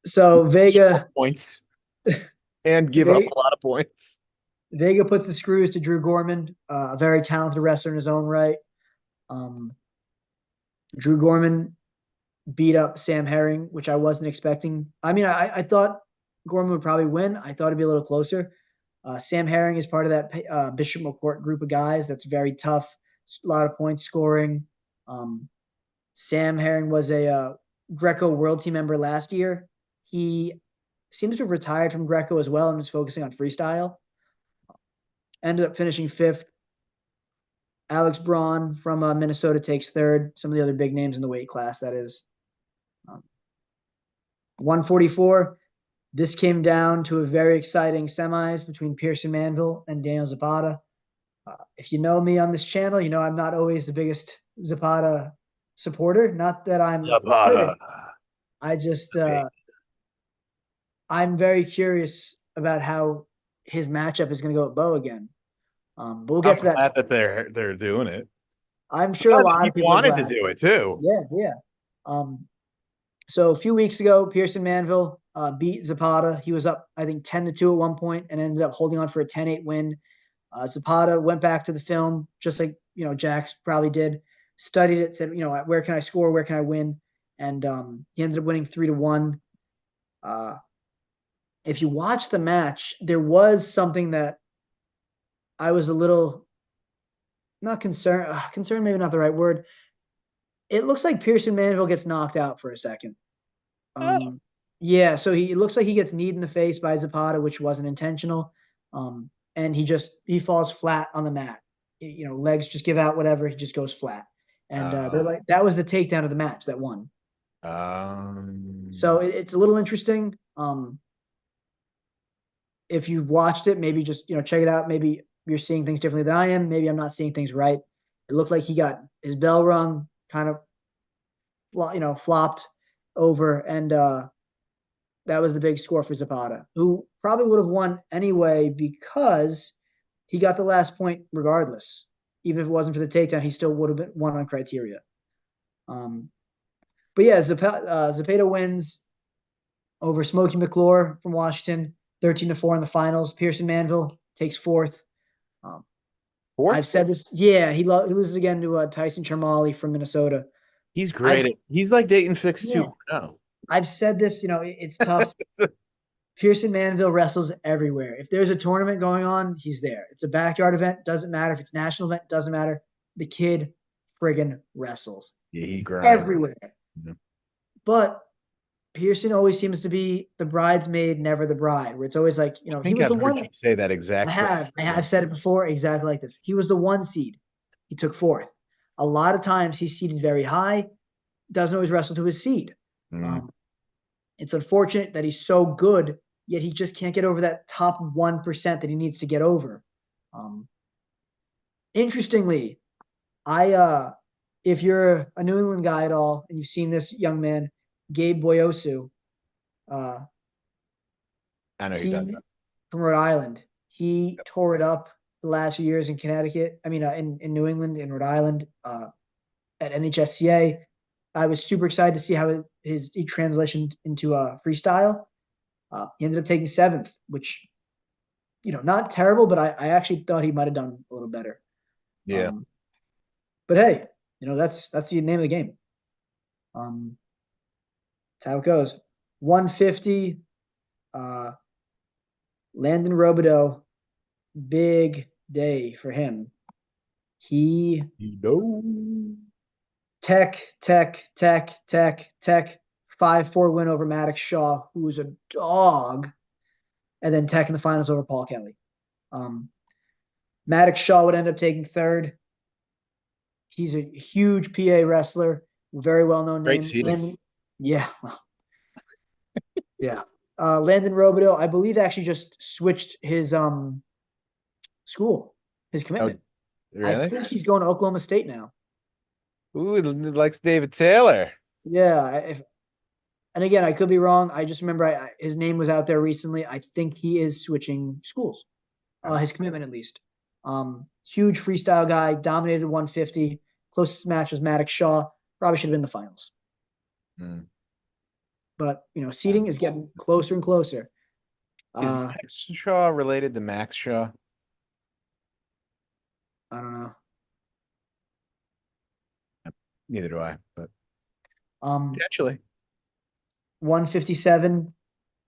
D: So Vega
C: Points and give up a lot of points.
D: Vega puts the screws to Drew Gorman, a very talented wrestler in his own right. Drew Gorman beat up Sam Herring, which I wasn't expecting. I mean, I thought Gorman would probably win. I thought it'd be a little closer. Sam Herring is part of that Bishop McCourt group of guys that's very tough, a lot of points scoring. Sam Herring was a Greco World Team member last year. He seems to have retired from Greco as well and was focusing on freestyle. Ended up finishing fifth. Alex Braun from Minnesota takes third. Some of the other big names in the weight class, that is. 144. This came down to a very exciting semis between Pearson Manville and Daniel Zapata. If you know me on this channel, you know I'm not always the biggest Zapata supporter. Not that I'm
C: Zapata.
D: I just I'm very curious about how his matchup is going to go at Bo again. But we'll get to that.
C: I'm glad that they're doing it.
D: I'm sure a lot of people
C: wanted to do it too.
D: Yeah. So a few weeks ago, Pearson Manville beat Zapata. He was up, I think, 10-2 at one point and ended up holding on for a 10-8 win. Zapata went back to the film, just like Jax probably did. Studied it, said, where can I score? Where can I win? And he ended up winning 3-1. If you watch the match, there was something that I was a little not concerned. Concerned, maybe not the right word. It looks like Pearson Manville gets knocked out for a second. Yeah, so it looks like he gets kneed in the face by Zapata, which wasn't intentional. And he falls flat on the mat. Legs just give out, whatever. He just goes flat. And they're like, that was the takedown of the match that won. So it's a little interesting. If you watched it, maybe just check it out. Maybe you're seeing things differently than I am. Maybe I'm not seeing things right. It looked like he got his bell rung, kind of flopped over, and that was the big score for Zapata, who probably would have won anyway because he got the last point regardless. even if it wasn't for the takedown, he still would have been won on criteria. But yeah, Zepeda wins over Smokey McClure from Washington, 13-4 in the finals. Pearson Manville takes fourth.
C: Fourth?
D: I've said this. Yeah, he loses again to Tyson Chermali from Minnesota.
C: He's great. He's like Dayton Fix
D: Yeah.
C: 2.0.
D: I've said this. It's tough. Pearson Manville wrestles everywhere. If there's a tournament going on, he's there. It's a backyard event. Doesn't matter. If it's a national event, doesn't matter. The kid friggin' wrestles.
C: Yeah, he grinds.
D: Everywhere.
C: Yeah.
D: But Pearson always seems to be the bridesmaid, never the bride, where it's always like,
C: I
D: he
C: think
D: was
C: I've
D: the
C: heard
D: one.
C: you say that exact
D: I have said it before exactly like this. He was the one seed. He took fourth. A lot of times he's seeded very high, doesn't always wrestle to his seed. It's unfortunate that he's so good, yet he just can't get over that top 1% that he needs to get over. Interestingly, if you're a New England guy at all and you've seen this young man, Gabe Boyosu,
C: I know who does that.
D: From Rhode Island, he tore it up the last few years in Connecticut. I mean, in New England, in Rhode Island, at NHSCA. I was super excited to see how he transitioned into freestyle. He ended up taking 7th, which, not terrible, but I actually thought he might have done a little better.
C: Yeah.
D: But hey, that's the name of the game. That's how it goes. 150. Landon Robideau, big day for him. He Tech, 5-4 win over Maddox Shaw, who was a dog, and then Tech in the finals over Paul Kelly. Maddox Shaw would end up taking 3rd. He's a huge PA wrestler, very well-known name.
C: Great seating.
D: Yeah. Yeah. Landon Robideau, I believe, actually just switched his school, his commitment.
C: Oh, really?
D: I think he's going to Oklahoma State now.
C: Ooh, he likes David Taylor.
D: Yeah. And again, I could be wrong. I just remember his name was out there recently. I think he is switching schools, his commitment at least. Huge freestyle guy, dominated 150. Closest match was Maddox Shaw. Probably should have been the finals. But, seeding is getting closer and closer.
C: Is Max Shaw related to Max Shaw?
D: I don't know.
C: Neither do I, but potentially.
D: 157.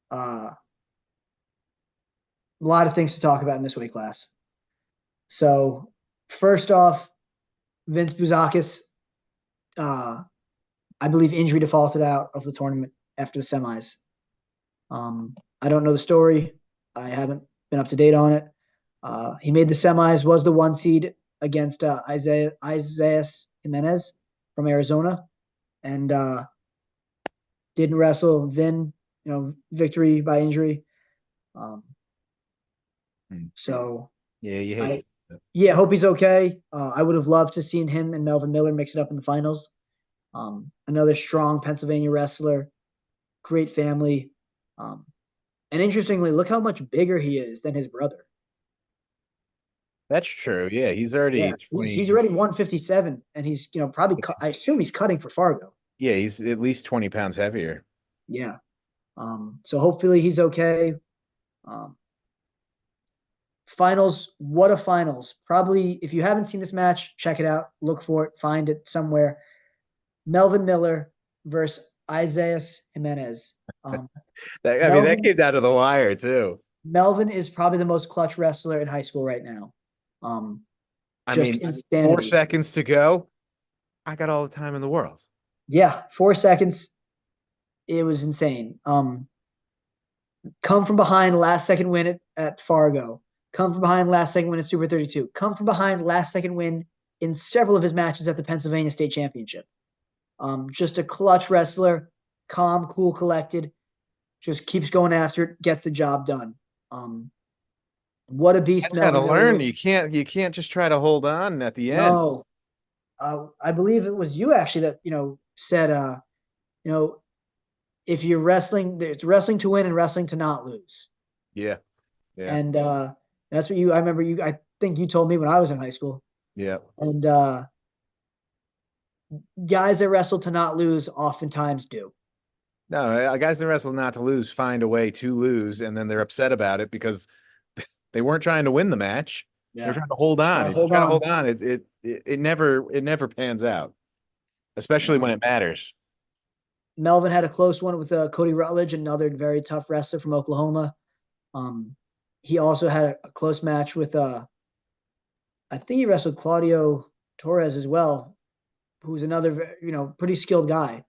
D: A lot of things to talk about in this weight class. So, first off, Vince Bouzakis, I believe injury defaulted out of the tournament after the semis. I don't know the story. I haven't been up to date on it. He made the semis, was the 1 seed against Isaias Jimenez from Arizona, and didn't wrestle. Vin, victory by injury. So
C: yeah, you hate it.
D: Yeah, hope he's okay. I would have loved to seen him and Melvin Miller mix it up in the finals. Another strong Pennsylvania wrestler, great family. And interestingly, look how much bigger he is than his brother.
C: That's true. Yeah, he's already 20...
D: he's already 157, and he's probably I assume he's cutting for Fargo.
C: Yeah, he's at least 20 pounds heavier.
D: Yeah. So hopefully he's okay. Finals, what a finals. Probably, if you haven't seen this match, check it out. Look for it. Find it somewhere. Melvin Miller versus Isaias Jimenez.
C: That came down to the wire, too.
D: Melvin is probably the most clutch wrestler in high school right now. Insanity.
C: 4 seconds to go. I got all the time in the world.
D: Yeah, 4 seconds. It was insane. Come from behind, last second win at Fargo. Come from behind, last second win at Super 32. Come from behind, last second win in several of his matches at the Pennsylvania State Championship. Just a clutch wrestler, calm, cool, collected. Just keeps going after it, gets the job done. What a beast!
C: Got to learn. You can't just try to hold on at the end.
D: No, I believe it was you actually that said if you're wrestling, it's wrestling to win and wrestling to not lose.
C: Yeah.
D: And that's what I remember I think you told me when I was in high school.
C: Yeah.
D: And guys that wrestle to not lose oftentimes do.
C: No, guys that wrestle not to lose find a way to lose, and then they're upset about it because they weren't trying to win the match. They're
D: Yeah.
C: trying to hold on. If you
D: Hold
C: try to
D: on.
C: hold on, it never pans out, especially when it matters.
D: Melvin had a close one with Cody Rutledge, another very tough wrestler from Oklahoma. He also had a close match with I think he wrestled Claudio Torres as well, who's another pretty skilled guy.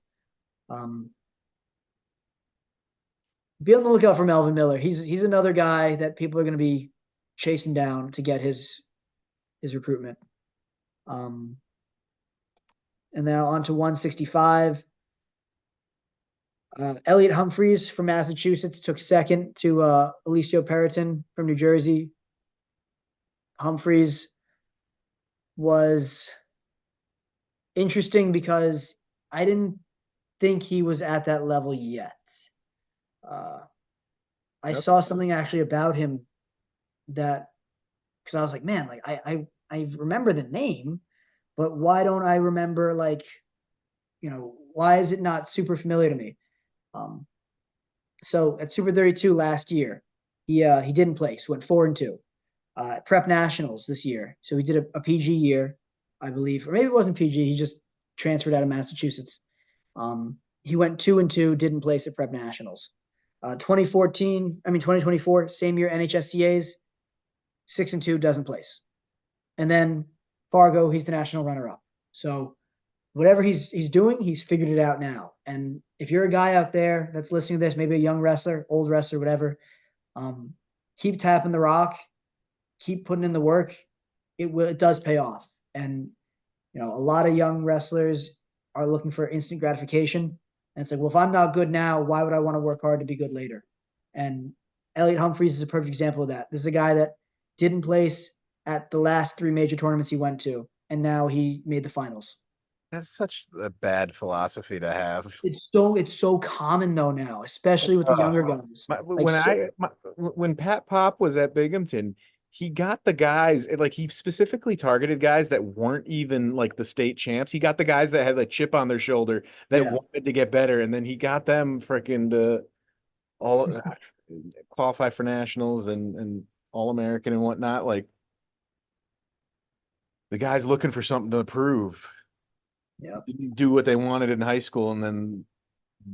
D: Be on the lookout for Melvin Miller. He's another guy that people are going to be chasing down to get his recruitment. And now on to 165. Elliot Humphreys from Massachusetts took second to Alicio Periton from New Jersey. Humphreys was interesting because I didn't think he was at that level yet. I saw something actually about him that, because I was like, man, like I remember the name, but why don't I remember, like, why is it not super familiar to me? So at Super 32 last year, he didn't place, went 4-2. Prep Nationals this year, so he did a PG year, I believe, or maybe it wasn't PG. He just transferred out of Massachusetts. He went 2-2, didn't place at Prep Nationals. 2024, same year NHSCA's, 6-2, doesn't place. And then Fargo, he's the national runner-up. So whatever he's doing, he's figured it out now. And if you're a guy out there that's listening to this, maybe a young wrestler, old wrestler, whatever, keep tapping the rock, keep putting in the work. It does pay off. And a lot of young wrestlers are looking for instant gratification. And it's like, well, if I'm not good now, why would I want to work hard to be good later? And Elliot Humphreys is a perfect example of that. This is a guy that didn't place at the last 3 major tournaments he went to, and now he made the finals.
C: That's such a bad philosophy to have.
D: It's so common though now, especially with the younger guys.
C: When Pat Pop was at Binghamton, he got the guys, like, he specifically targeted guys that weren't even like the state champs. He got the guys that had a chip on their shoulder that wanted to get better, and then he got them freaking to all qualify for nationals and All American and whatnot. Like, the guys looking for something to prove.
D: Yeah.
C: Didn't do what they wanted in high school, and then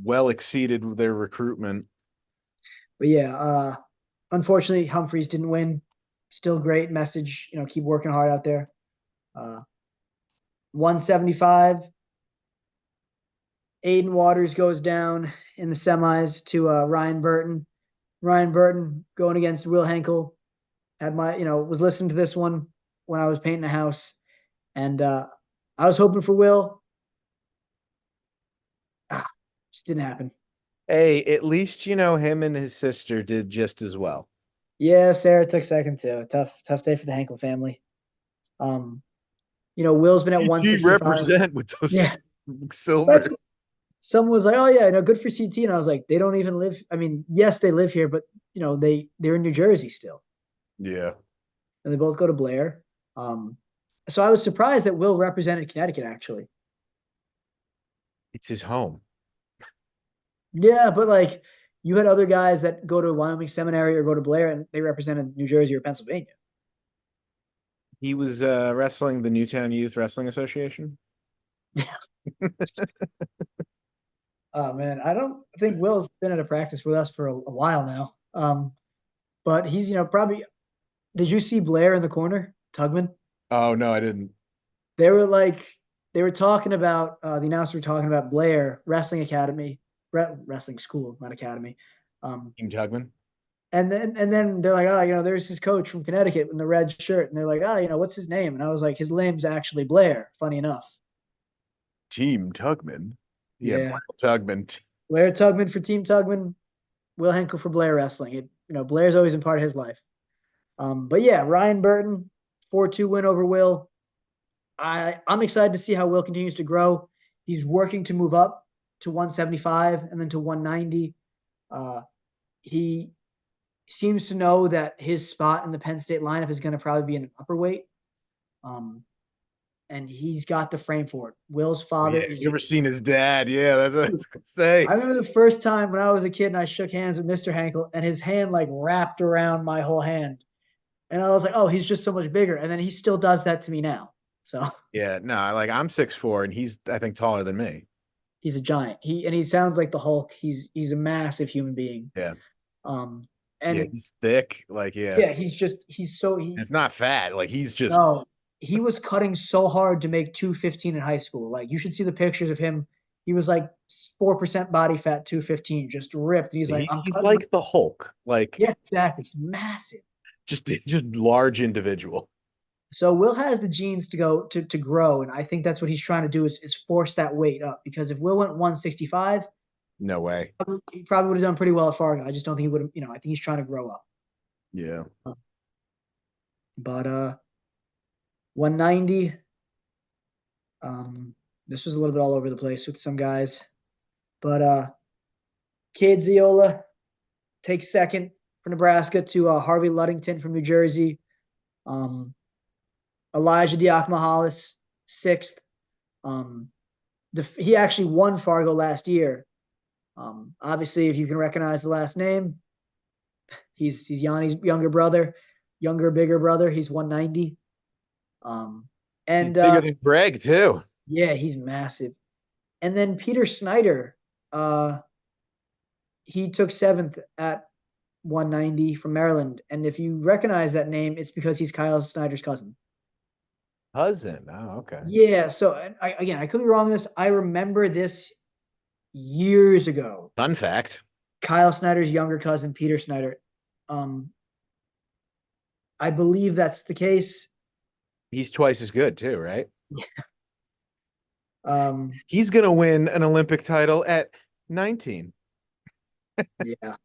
C: well exceeded their recruitment.
D: But yeah, unfortunately, Humphreys didn't win. Still great message. Keep working hard out there. 175. Aiden Waters goes down in the semis to Ryan Burton. Ryan Burton going against Will Henkel. Was listening to this one when I was painting a house, and I was hoping for Will. Just didn't happen.
C: Hey, at least him and his sister did just as well.
D: Yeah, Sarah took second too. Tough day for the Henkel family. Will's been at 165.
C: Represent with those silver.
D: But someone was like, "Oh yeah, good for CT," and I was like, "They don't even live. I mean, yes, they live here, but they're in New Jersey still."
C: Yeah,
D: and they both go to Blair. So I was surprised that Will represented Connecticut, actually.
C: it's his home.
D: Yeah, but like, you had other guys that go to Wyoming Seminary or go to Blair, and they represented New Jersey or Pennsylvania.
C: He was wrestling the Newtown Youth Wrestling Association.
D: Yeah. Oh man, I don't think Will's been at a practice with us for a while now. But he's probably. Did you see Blair in the corner, Tugman?
C: Oh no, I didn't.
D: They were talking about the announcer were talking about Blair Wrestling Academy, wrestling school, not academy.
C: Team Tugman.
D: And then they're like, oh, there's his coach from Connecticut in the red shirt, and they're like, oh, what's his name? And I was like, his name's actually Blair. Funny enough.
C: Team Tugman.
D: Yeah.
C: Blair Tugman.
D: Blair Tugman for Team Tugman. Will Henkel for Blair Wrestling. Blair's always been part of his life. But yeah, Ryan Burton, 4-2 win over Will. I'm excited to see how Will continues to grow. He's working to move up to 175 and then to 190. He seems to know that his spot in the Penn State lineup is going to probably be in an upper weight. and he's got the frame for it. Will's
C: Oh,
D: father
C: yeah.
D: is.
C: You ever seen his dad? Yeah, that's what I was gonna say.
D: I remember the first time when I was a kid and I shook hands with Mr. Hankel, and his hand like wrapped around my whole hand, and I was like, "Oh, he's just so much bigger." And then he still does that to me now. So
C: Yeah, no, like I'm 6'4", and he's I think taller than me.
D: he's a giant. He sounds like the Hulk. He's a massive human being.
C: Yeah,
D: Um,
C: yeah,
D: and
C: he's thick. Like, yeah,
D: yeah, he's so
C: and it's not fat. Like, he's just
D: no, he was cutting so hard to make 215 in high school. Like you should see the pictures of him. He was like 4% body fat, 215, just ripped. And he's like, I'm
C: he's
D: cutting.
C: like the Hulk. Like,
D: Yeah, exactly. He's massive.
C: just large individual.
D: So Will has the genes to go to grow, and I think that's what he's trying to do is force that weight up. Because if Will went 165,
C: No way.
D: he probably would have done pretty well at Fargo. I just don't think he would have. I think he's trying to grow up.
C: Yeah.
D: But 190. This was a little bit all over the place with some guys, but Cade Ziola takes second for Nebraska to Harvey Luddington from New Jersey. Elijah Diakomahalis sixth. He actually won Fargo last year. Obviously, if you can recognize the last name, he's Yanni's younger brother, bigger brother. He's 190.
C: He's bigger than Greg too.
D: Yeah, he's massive. And then Peter Snyder, he took seventh at 190 from Maryland. And if you recognize that name, it's because he's Kyle Snyder's cousin.
C: Cousin. Oh, okay.
D: Yeah. So I could be wrong on this. I remember this years ago.
C: Fun fact.
D: Kyle Snyder's younger cousin, Peter Snyder. I believe that's the case.
C: He's twice as good too, right?
D: Yeah.
C: He's gonna win an Olympic title at 19.
D: Yeah.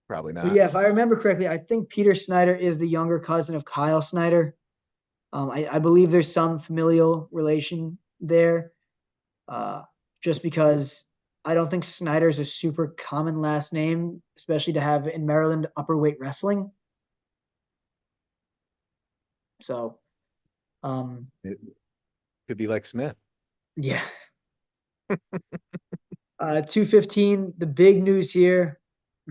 C: Probably
D: But
C: not.
D: yeah, if I remember correctly, I think Peter Snyder is the younger cousin of Kyle Snyder. I believe there's some familial relation there, just because I don't think Snyder's a super common last name, especially to have in Maryland upper weight wrestling. So,
C: It could be like Smith.
D: yeah. 215, the big news here,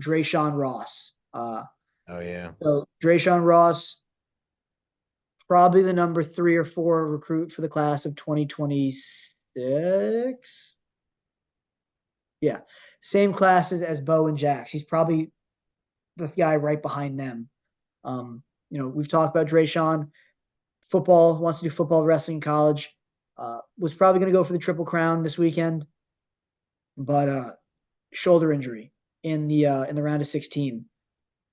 D: Drayshawn Ross.
C: Oh yeah.
D: So Drayshawn Ross, probably the number 3 or 4 recruit for the class of 2026. Yeah. Same classes as Bo and Jax. He's probably the guy right behind them. We've talked about Drayshawn. Football, wants to do football, wrestling, college. Was probably going to go for the Triple Crown this weekend, but shoulder injury in the round of 16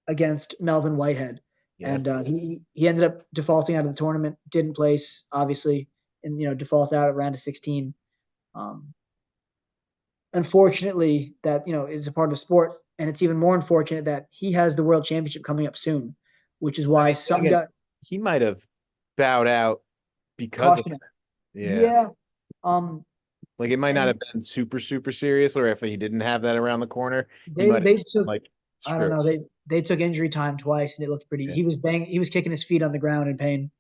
D: against Melvin Whitehead.
C: Yes.
D: And he ended up defaulting out of the tournament, didn't place, obviously, and defaults out at round of 16. Unfortunately, that is a part of the sport, and it's even more unfortunate that he has the world championship coming up soon, which is why some guy
C: he might have bowed out because of that.
D: Yeah.
C: Like, it might not have been super serious, or if he didn't have that around the corner,
D: they took
C: like,
D: I don't know, they took injury time twice, and it looked pretty.
C: Yeah.
D: He was kicking his feet on the ground in pain.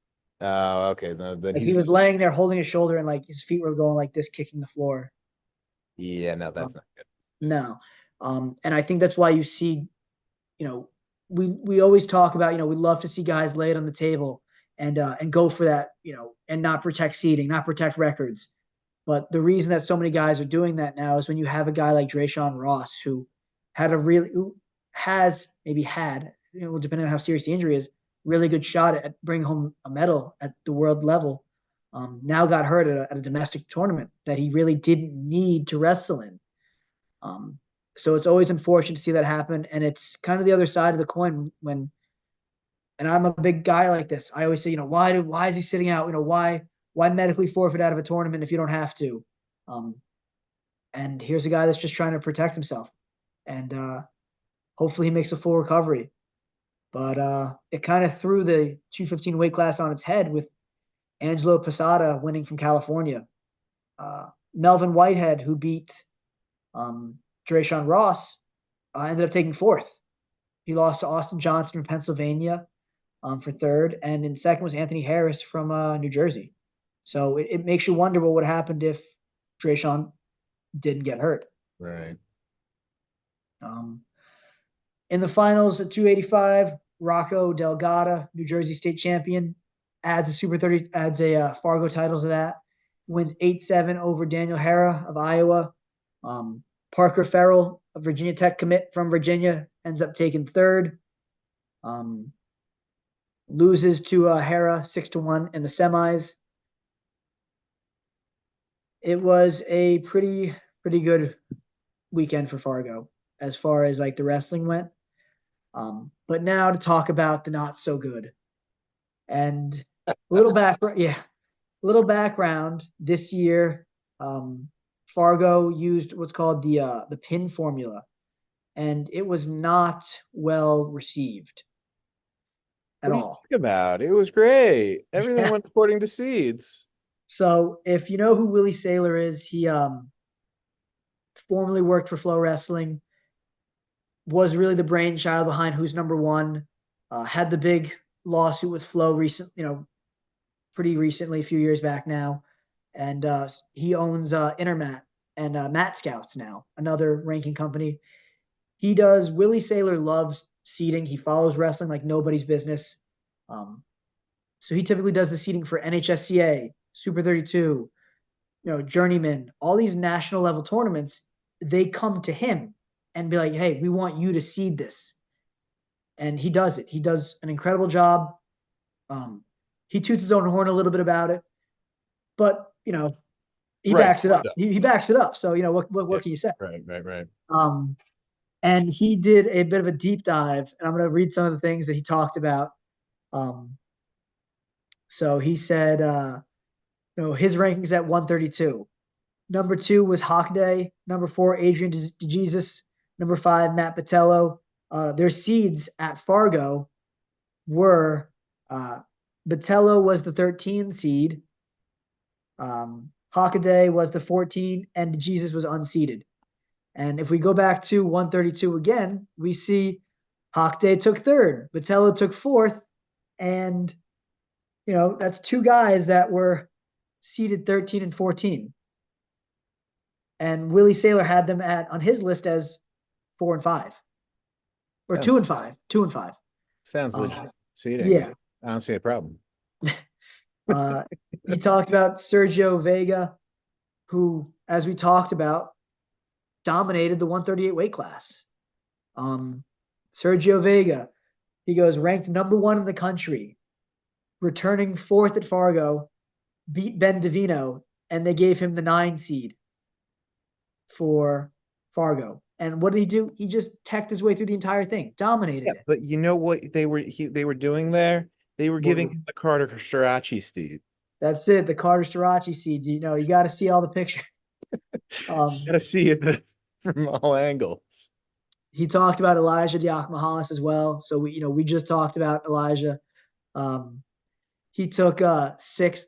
C: Oh, okay. No, then
D: Like he was laying there holding his shoulder, and like his feet were going like this, kicking the floor.
C: Yeah, no, that's not good.
D: No. And I think that's why you see, we always talk about, we love to see guys lay it on the table and go for that, and not protect seeding, not protect records. But the reason that so many guys are doing that now is when you have a guy like Drayshawn Ross who has maybe had, depending on how serious the injury is, really good shot at bringing home a medal at the world level. Now got hurt at a domestic tournament that he really didn't need to wrestle in. So it's always unfortunate to see that happen. And it's kind of the other side of the coin and I'm a big guy like this. I always say, why is he sitting out? Why medically forfeit out of a tournament if you don't have to? And here's a guy that's just trying to protect himself. And hopefully he makes a full recovery. But it kind of threw the 215 weight class on its head with Angelo Posada winning from California. Melvin Whitehead, who beat Drayshawn Ross, ended up taking fourth. He lost to Austin Johnson from Pennsylvania. for third, and in second was Anthony Harris from New Jersey. So it makes you wonder what would have happened if Drayshawn didn't get hurt.
C: Right.
D: In the finals at 285, Rocco Delgado, New Jersey state champion, adds a Super 30, adds a Fargo title to that. Wins 8-7 over Daniel Hara of Iowa. Parker Farrell, a Virginia Tech commit from Virginia, ends up taking third. Loses to Hara 6-1 in the semis. It was a pretty good weekend for Fargo as far as like the wrestling went. But now to talk about the not so good. And a little background. This year, Fargo used what's called the pin formula, and it was not well received at all.
C: Talk about it was great. Everything went according to seeds.
D: So if you know who Willie Saylor is, he formerly worked for Flow Wrestling, was really the brainchild behind Who's Number One, had the big lawsuit with Flow pretty recently, a few years back now. And he owns Intermat and Mat Scouts now, another ranking company. Willie Saylor loves seating. He follows wrestling like nobody's business. So he typically does the seating for NHSCA, Super 32, Journeyman, all these national level tournaments. They come to him and be like, hey, we want you to seed this. And he does it. He does an incredible job. He toots his own horn a little bit about it, but he backs it up. He backs it up. So what can you say?
C: Right.
D: And he did a bit of a deep dive, and I'm going to read some of the things that he talked about. So he said, his rankings at 132. Number 2 was Hockaday. Number 4, Adrian DeJesus. Number 5, Matt Botello. Their seeds at Fargo were Botello was the 13 seed. Hockaday was the 14, and DeJesus was unseeded. And if we go back to 132 again, we see Hockaday took third, Botello took fourth, and that's 2 guys that were seeded 13 and 14. And Willie Saylor had them on his list as 4 and 5, or 2 and 5, 2 and 5.
C: Sounds legit. Seating.
D: Yeah,
C: I don't see a problem.
D: he talked about Sergio Vega, who, as we talked about, dominated the 138 weight class. Sergio Vega, he goes ranked number 1 in the country, returning 4th at Fargo, beat Ben Davino, and they gave him the 9 seed for Fargo. And what did he do? He just teched his way through the entire thing, dominated it.
C: But you know what they were doing there? They were giving him the Carter Strachey seed.
D: That's it, the Carter Strachey seed. You got to see all the pictures.
C: Got to see it from all angles.
D: He talked about Elijah Diakomahalis as well. So we just talked about Elijah. He took 6th.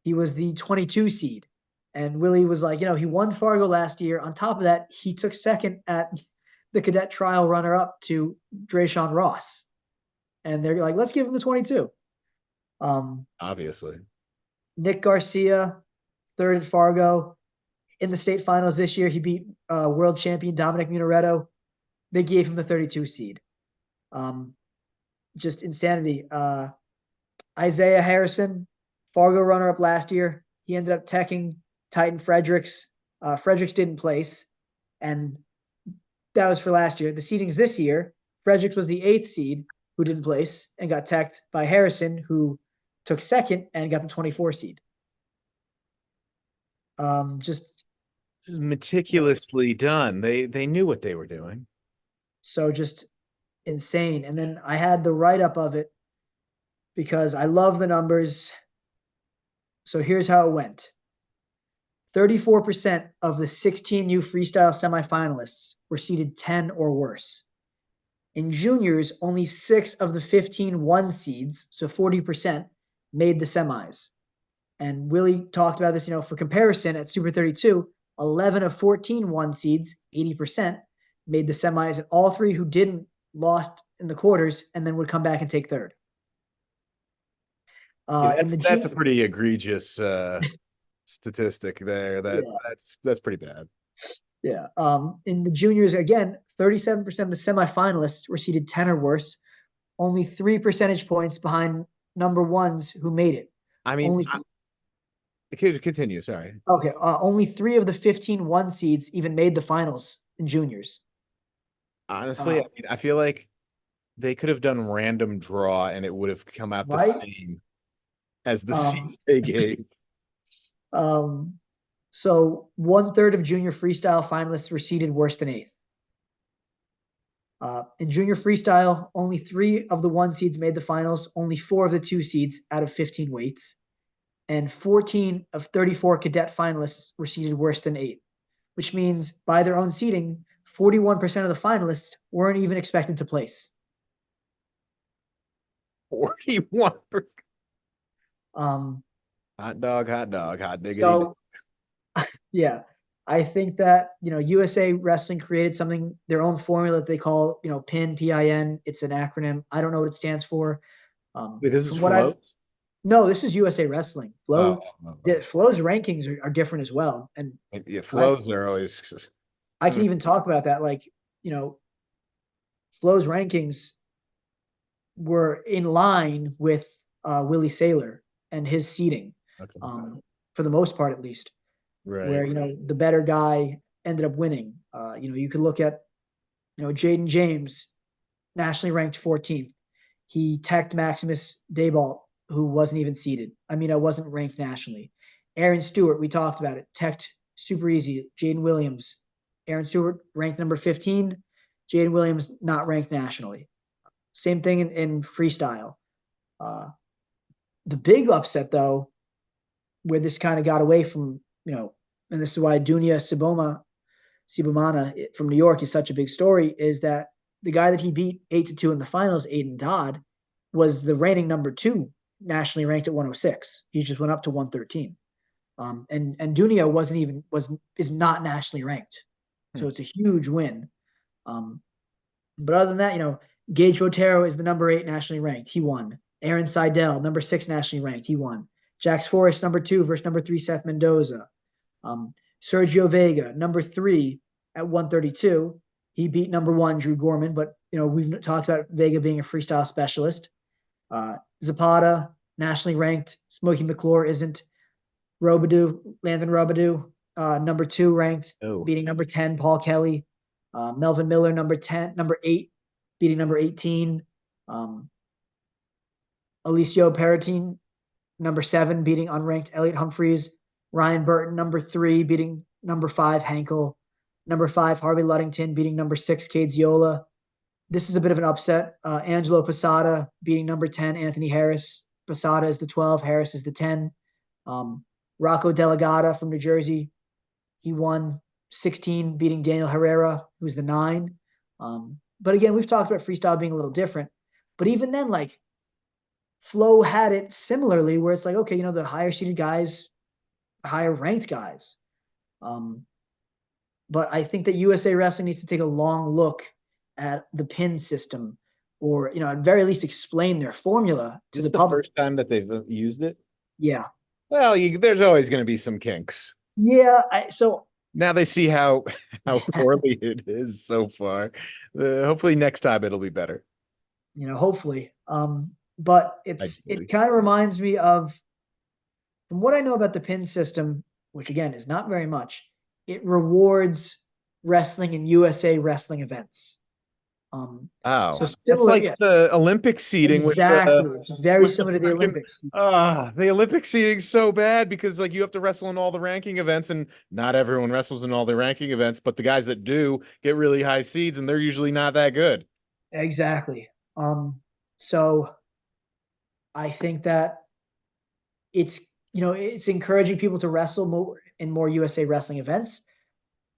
D: He was the 22 seed. And Willie was like, he won Fargo last year. On top of that, he took 2nd at the cadet trial runner-up to Drayshawn Ross. And they're like, let's give him the 22.
C: Obviously.
D: Nick Garcia, 3rd at Fargo. In the state finals this year, he beat world champion Dominic Munaretto. They gave him the 32 seed. Just insanity. Isaiah Harrison, Fargo runner-up last year. He ended up teching Titan Fredericks. Fredericks didn't place, and that was for last year. The seedings this year, Fredericks was the 8th seed who didn't place and got teched by Harrison, who took 2nd and got the 24 seed. This
C: is meticulously done. They knew what they were doing.
D: So just insane. And then I had the write-up of it because I love the numbers. So here's how it went. 34% of the 16U freestyle semifinalists were seeded 10 or worse. In juniors, only 6 of the 15 1 seeds, so 40%, made the semis. And Willie talked about this, for comparison, at Super 32, 11 of 14 1 seeds, 80%, made the semis, and all 3 who didn't lost in the quarters and then would come back and take 3rd.
C: Yeah,
D: In the
C: that's a
D: junior,
C: pretty egregious statistic there.
D: yeah,
C: That's pretty bad.
D: yeah. In the juniors, again, 37% of the semifinalists were seeded 10 or worse, only 3 percentage points behind number ones who made it.
C: I mean,
D: Only
C: continue. Sorry.
D: okay, only 3 of the 15 one seeds even made the finals in juniors.
C: Honestly,
D: Uh,
C: I mean, I feel like they could have done random draw and it would have come out the
D: right?
C: same as the
D: Um,
C: seeds they gave.
D: um, so 1/3 of junior freestyle finalists were seeded worse than eighth. In junior freestyle, only 3 of the one seeds made the finals, only 4 of the 2 seeds out of 15 weights, and 14 of 34 cadet finalists were seeded worse than 8, which means by their own seeding, 41% of the finalists weren't even expected to place.
C: 41%.
D: Um,
C: Hot dog, hot diggity.
D: so yeah, I think that USA Wrestling created something, their own formula that they call PIN, PIN. It's an acronym. I don't know what it stands for.
C: Wait, this is
D: From what I've
C: float?
D: No, this is USA Wrestling.
C: Oh, oh, oh.
D: Flow's rankings are different as well, and
C: Yeah,
D: I
C: flows are always.
D: I can even talk about that. Like Flow's rankings were in line with Willie Saylor and his seeding,
C: Okay.
D: for the most part at least.
C: Right.
D: Where the better guy ended up winning. You could look at Jaden James, nationally ranked 14th. He teched Maximus Daybalt, who wasn't even seeded. I mean, I wasn't ranked nationally. Aaron Stewart, we talked about it, teched super easy. Jaden Williams, Aaron Stewart ranked number 15. Jaden Williams not ranked nationally. Same thing in freestyle. Uh, the big upset, though, where this kind of got away from, and this is why Dunia Sibomana from New York is such a big story, is that the guy that he beat 8-2 in the finals, Aiden Dodd, was the reigning number 2 nationally ranked at 106. He just went up to 113. And Dunia is not nationally ranked, so it's a huge win. But other than that, Gage Botero is the number 8 nationally ranked. He won. Aaron Seidel, number 6 nationally ranked. He won. Jax Forrest, number 2 versus number 3 Seth Mendoza. Sergio Vega, number 3 at 132. He beat number 1 Drew Gorman, but we've talked about Vega being a freestyle specialist. Zapata, nationally ranked. Smokey McClure isn't. Landon Robidoux, number 2 ranked, beating number 10 Paul Kelly. Melvin Miller, number 8, beating number 18. Alicio Peretin, number 7, beating unranked Elliot Humphreys. Ryan Burton, number 3, beating number 5 Hankel. Number 5 Harvey Luddington, beating number 6 Cade Ziola. This is a bit of an upset. Angelo Posada beating number 10 Anthony Harris. Posada is the 12, Harris is the 10. Rocco Delegata from New Jersey, he won 16, beating Daniel Herrera, who's the 9. But again, we've talked about freestyle being a little different. But even then, like, Flow had it similarly, where it's like, okay, the higher seeded guys, higher ranked guys. But I think that USA Wrestling needs to take a long look at the pin system, or at very least explain their formula to
C: This
D: the
C: is the
D: public.
C: first time that they've used it.
D: Yeah.
C: Well, there's always going to be some kinks.
D: Yeah. So
C: now they see how poorly it is so far. Hopefully next time it'll be better.
D: Hopefully. But it kind of reminds me of, from what I know about the pin system, which again is not very much, it rewards wrestling and USA Wrestling events.
C: So
D: similar,
C: that's like
D: yes.
C: the Olympic seating.
D: Exactly. It's very similar to the Olympics.
C: The Olympic seating's so bad because you have to wrestle in all the ranking events, and not everyone wrestles in all the ranking events, but the guys that do get really high seeds, and they're usually not that good.
D: Exactly. So I think that it's encouraging people to wrestle more in more USA Wrestling events,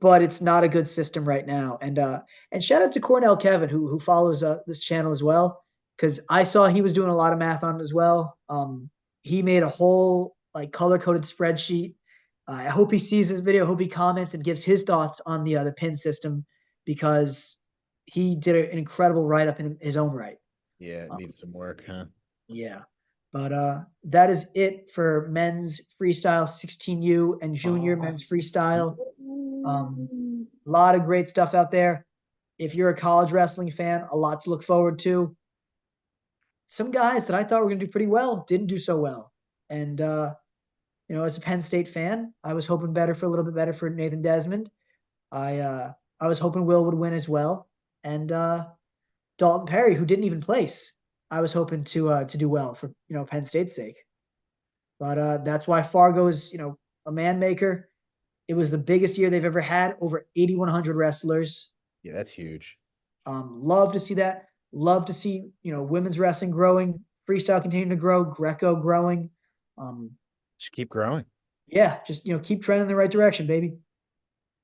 D: but it's not a good system right now. And shout out to Cornell Kevin, who follows this channel as well, because I saw he was doing a lot of math on it as well. He made a whole color-coded spreadsheet. I hope he sees this video. I hope he comments and gives his thoughts on the pin system, because he did an incredible write-up in his own right.
C: Yeah, it needs some work, huh?
D: Yeah. But that is it for men's freestyle 16U and junior men's freestyle. A lot of great stuff out there. If you're a college wrestling fan, a lot to look forward to. Some guys that I thought were going to do pretty well didn't do so well. And, as a Penn State fan, I was hoping a little bit better for Nathan Desmond. I was hoping Will would win as well. And Dalton Perry, who didn't even place, I was hoping to do well for, Penn State's sake. But that's why Fargo is, a man maker. It was the biggest year they've ever had, over 8,100 wrestlers.
C: Yeah, that's huge.
D: Love to see that. Love to see, women's wrestling growing, freestyle continuing to grow, Greco growing.
C: Just keep growing.
D: Yeah, just, keep trending in the right direction, baby.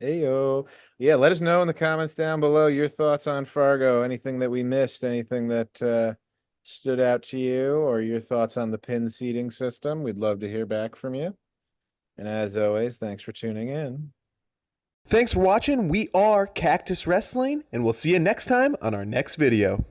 C: Heyo. Yeah, let us know in the comments down below your thoughts on Fargo. Anything that we missed, anything that stood out to you, or your thoughts on the pin seating system. We'd love to hear back from you. And as always, thanks for tuning in.
A: Thanks for watching. We are Cactus Wrestling, and we'll see you next time on our next video.